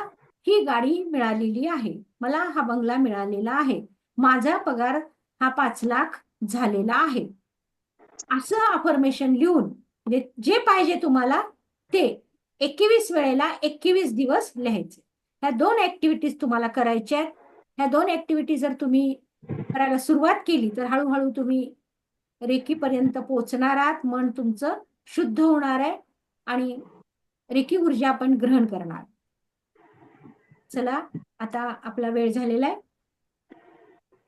ही गाडी मिळालेली आहे, मला हा बंगला मिळालेला आहे, माझा पगार हा 5 लाख झालेला आहे, असं अफर्मेशन लिहून म्हणजे जे पाहिजे तुम्हाला ते 21 वेळेला 21 दिवस लिहायचे. ह्या 2 ऍक्टिव्हिटीज तुम्हाला करायच्या आहेत. ह्या 2 ऍक्टिव्हिटी जर तुम्ही करायला सुरुवात केली तर हळूहळू तुम्ही रेकीपर्यंत पोहोचणार आहात. मन तुमचं शुद्ध होणार आहे आणि रेकी ऊर्जा आपण ग्रहण करणार. चला, आता आपला वेळ झालेला आहे.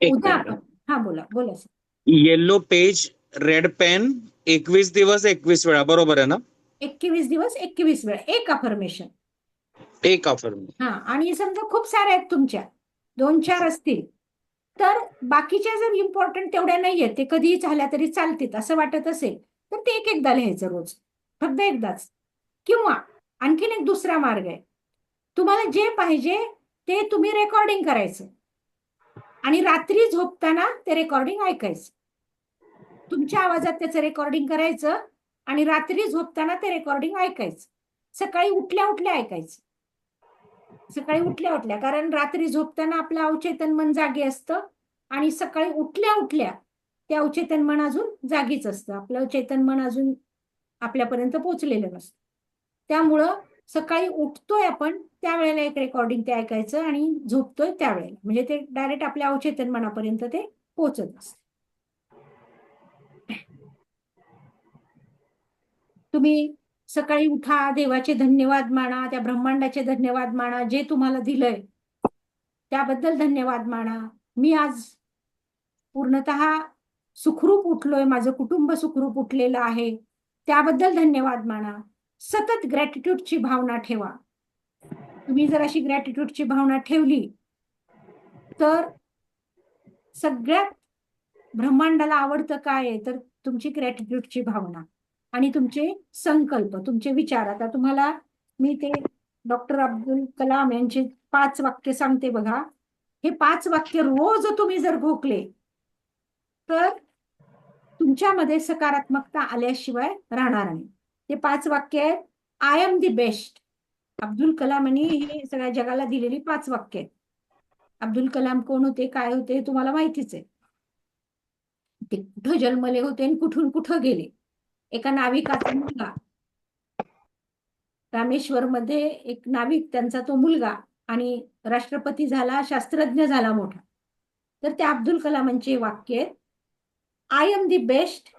एक उद्या मिनिट. आपण हा बोला sir. Yellow page, red pen, 21 दिवस 21 वेळा, बरोबर आहे ना? 21 दिवस 21 वेळा एक अफर्मेशन. एक ऑफर. हा, आणि समजा खूप साऱ्या आहेत तुमच्या, 2-4 असतील तर बाकीच्या जर इम्पॉर्टंट तेवढ्या नाहीयेत, ते कधीही झाल्या तरी चालतील असं वाटत असेल तर ते एकदा लिहायचं रोज, फक्त एकदाच. किंवा आणखीन एक दुसरा मार्ग आहे, तुम्हाला जे पाहिजे ते तुम्ही रेकॉर्डिंग करायचं आणि रात्री झोपताना ते रेकॉर्डिंग ऐकायचं. तुमच्या आवाजात त्याचं रेकॉर्डिंग करायचं आणि रात्री झोपताना ते रेकॉर्डिंग ऐकायचं. सकाळी उठल्या उठल्या ऐकायचं, सकाळी उठल्या उठल्या, कारण रात्री झोपताना आपलं अवचेतन मन जागे असतं आणि सकाळी उठल्या उठल्या ते अवचेतन मन अजून जागीच असतं. आपलं चेतन मन अजून आपल्यापर्यंत पोहोचलेलं नसतं. त्यामुळं सकाळी उठतोय आपण त्यावेळेला एक रेकॉर्डिंग ते ऐकायचं आणि झोपतोय त्यावेळेला, म्हणजे ते डायरेक्ट आपल्या अवचेतन मनापर्यंत ते पोहोचत असतं. तुम्ही सकाळी उठा, देवाचे धन्यवाद माना, त्या ब्रह्मांडाचे धन्यवाद माना, जे तुम्हाला दिलंय त्याबद्दल धन्यवाद माना. मी आज पूर्णतः सुखरूप उठलोय, माझं कुटुंब सुखरूप उठलेलं आहे, त्याबद्दल धन्यवाद माना. सतत ग्रॅटिट्यूडची भावना ठेवा. तुम्ही जर अशी ग्रॅटिट्यूडची भावना ठेवली तर सगळ्यात ब्रह्मांडाला आवडतं काय आहे तर तुमची ग्रॅटिट्यूडची भावना आणि तुमचे संकल्प, तुमचे विचार. आता तुम्हाला मी ते डॉक्टर अब्दुल कलाम यांचे 5 वाक्य सांगते बघा. हे 5 वाक्य रोज तुम्ही जर घोकले तर तुमच्यामध्ये सकारात्मकता आल्याशिवाय राहणार नाही. ते 5 वाक्य आहेत. I am the best. Abdul कलामांनी हे सगळ्या जगाला दिलेली 5 वाक्य आहेत. अब्दुल कलाम कोण होते, काय होते हे तुम्हाला माहितीच आहे. ते कुठं जन्मले होते आणि कुठून कुठं गेले. एका नाविकाचा मुलगा, रामेश्वर मध्ये एक नाविक, त्यांचा तो मुलगा आणि राष्ट्रपती झाला, शास्त्रज्ञ झाला मोठा. तर त्या अब्दुल कलामांचे वाक्य आहेत, I am the best,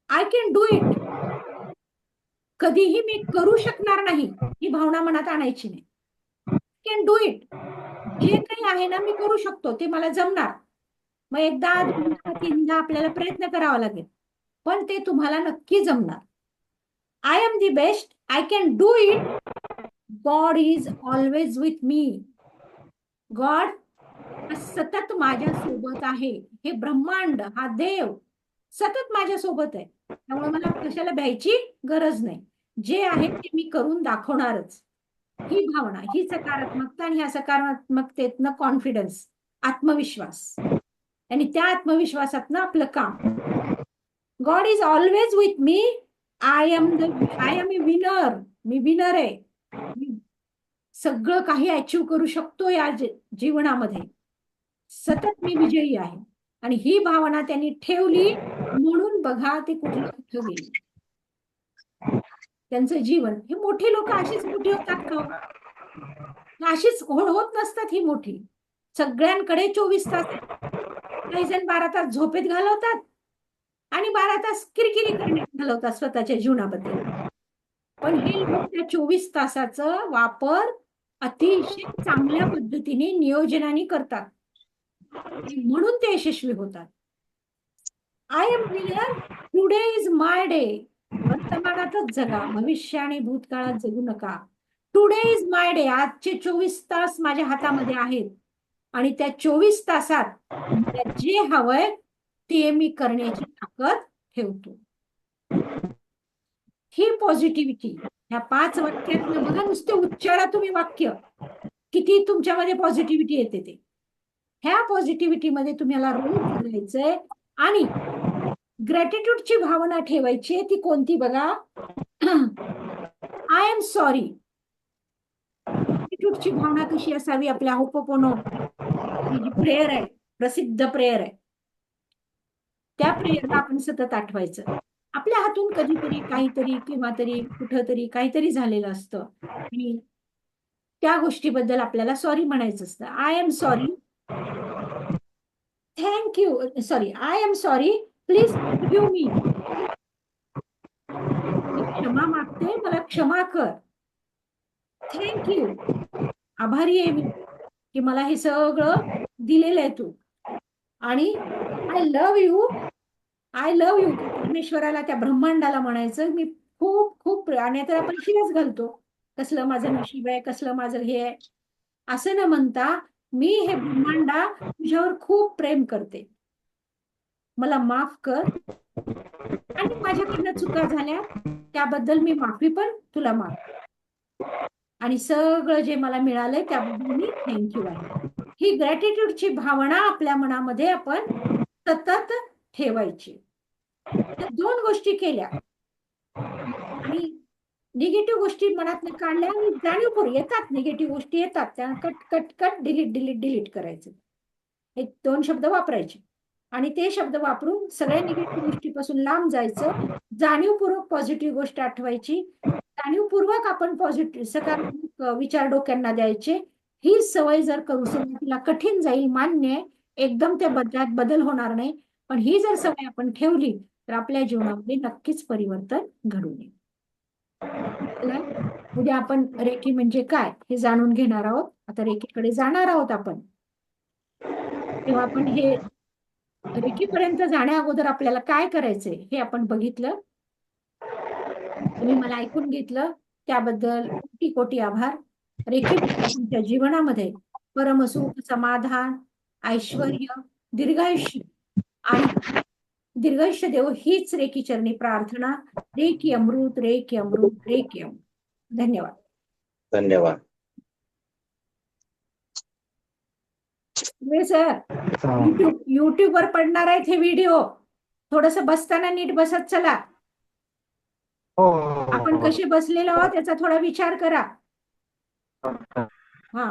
I can do it. कधीही मी करू शकणार नाही ही भावना मनात आणायची नाही. कॅन डू इट, जे काही आहे ना मी करू शकतो, ते मला जमणार. मग एकदा दोनदा तीनदा आपल्याला प्रयत्न करावा लागेल, पण ते तुम्हाला नक्की जमणार. I am the best, I can do it, God is always with me. God सतत माझ्या सोबत आहे. हे ब्रह्मांड, हा देव सतत माझ्या सोबत आहे. त्यामुळे मला कशाला भ्यायची गरज नाही. जे आहे ते मी करून दाखवणारच. ही भावना, ही सकारात्मकता, आणि ह्या सकारात्मकतेतनं कॉन्फिडन्स, आत्मविश्वास, आणि त्या आत्मविश्वासातनं आपलं काम. God is always with me, I am a winner. मी विनर आहे. मी सगळं काही अचीव करू शकतो या जीवनामध्ये. सतत मी विजयी आहे. आणि ही भावना त्यांनी ठेवली म्हणून बघा ते कुठं गेले. त्यांचं जीवन, हे मोठी लोक अशीच मोठी होतात का? अशीच होत नसतात ही मोठी. सगळ्यांकडे 24 तास. काही जण 12 तास झोपेत घालवतात आणि 12 तास किरकिरी करण्यात घालवतात स्वतःच्या जीवनाबद्दल. पण हे लोक त्या 24 तासाचा वापर अतिशय चांगल्या पद्धतीने नियोजनाने करतात, म्हणून ते यशस्वी होतात. I am winner, today is my day. वर्तमानातच जगा, भविष्य आणि भूतकाळात जगू नका. Today is my day. आजचे 24 तास माझ्या हातामध्ये आहेत आणि त्या 24 तासात मला जे हवंय ते मी करण्याची ताकद ठेवतो. ही पॉझिटिव्हिटी, ह्या 5 वाक्यातनं बघा, नुसते उच्चारा तुम्ही वाक्य, किती तुमच्यामध्ये पॉझिटिव्हिटी येते ते. ह्या पॉझिटिव्हिटी मध्ये तुम्हाला रोज जगायचंय. आणि ग्रॅटिट्यूडची भावना ठेवायची. ती कोणती बघा, आय एम सॉरी. ग्रॅटिट्यूडची भावना कशी असावी? आपल्या होपोपोनो ही जी प्रेयर आहे, प्रसिद्ध प्रेयर आहे, त्या प्रेयरला आपण सतत आठवायचं. आपल्या हातून कधीतरी काहीतरी केव्हा तरी कुठंतरी काहीतरी झालेलं असतं आणि त्या गोष्टीबद्दल आपल्याला सॉरी म्हणायचं असतं. I am sorry, thank you, sorry, I am sorry, please forgive me. मी क्षमा मागते, मला क्षमा कर. थँक यू, आभारी आहे मी की मला हे सगळं दिलेलं आहे तू. आणि I love you, I love you. परमेश्वराला, त्या ब्रह्मांडाला म्हणायचं मी खूप खूप. आणि तर आपण शिरच घालतो, कसलं माझं नशीब आहे, कसलं माझं हे आहे. असं न म्हणता, मी हे ब्रह्मांडा तुझ्यावर खूप प्रेम करते, मला माफ कर, आणि माझ्याकडनं चुका झाल्या त्याबद्दल मी माफी पण तुला माग. आणि सगळं जे मला मिळालंय त्याबद्दल मी थँक्यू आहे. ही ग्रॅटिट्यूडची भावना आपल्या मनामध्ये आपण सतत ठेवायची. तर 2 गोष्टी केल्या आणि निगेटिव्ह गोष्टी मनातनं काढल्या आणि जाणीवपूर्वक येतात, निगेटिव्ह गोष्टी येतात, त्या cut cut cut, delete delete delete करायचं. हे 2 शब्द वापरायचे आणि ते शब्द वापरून सगळ्या निगेटिव्ह गोष्टीपासून लांब जायचं. जाणीवपूर्वक पॉझिटिव्ह गोष्ट आठवायची. जाणीवपूर्वक आपण पॉझिटिव्ह, सकारात्मक विचार डोक्यांना द्यायचे. ही सवय जर करू, सुरुवातीला कठीण जाईल, मान्य आहे, एकदम त्या बदलात बदल होणार नाही, पण ही जर सवय आपण ठेवली तर आपल्या जीवनामध्ये नक्कीच परिवर्तन घडून येईल. उद्या आपण रेकी म्हणजे काय हे जाणून घेणार आहोत. आता रेकीकडे जाणार आहोत आपण. तेव्हा आपण हे रेकीपर्यंत जाण्या अगोदर आपल्याला काय करायचंय हे आपण बघितलं. तुम्ही मला ऐकून घेतलं त्याबद्दल कोटी कोटी आभार. रेकी तुमच्या जीवनामध्ये परमसुख, समाधान, ऐश्वर्य, दीर्घायुष्य आणि दीर्घायुष्य देव, हीच रेकी चरणी प्रार्थना. रेकी अमृत, रेकी अमृत, रेकी अमृत. धन्यवाद. धन्यवाद. सर, युट्यूब वर पडणार आहेत हे व्हिडिओ. थोडस बसताना नीट बसत चला. आपण कसे बसलेलो आहोत याचा थोडा विचार करा. हा.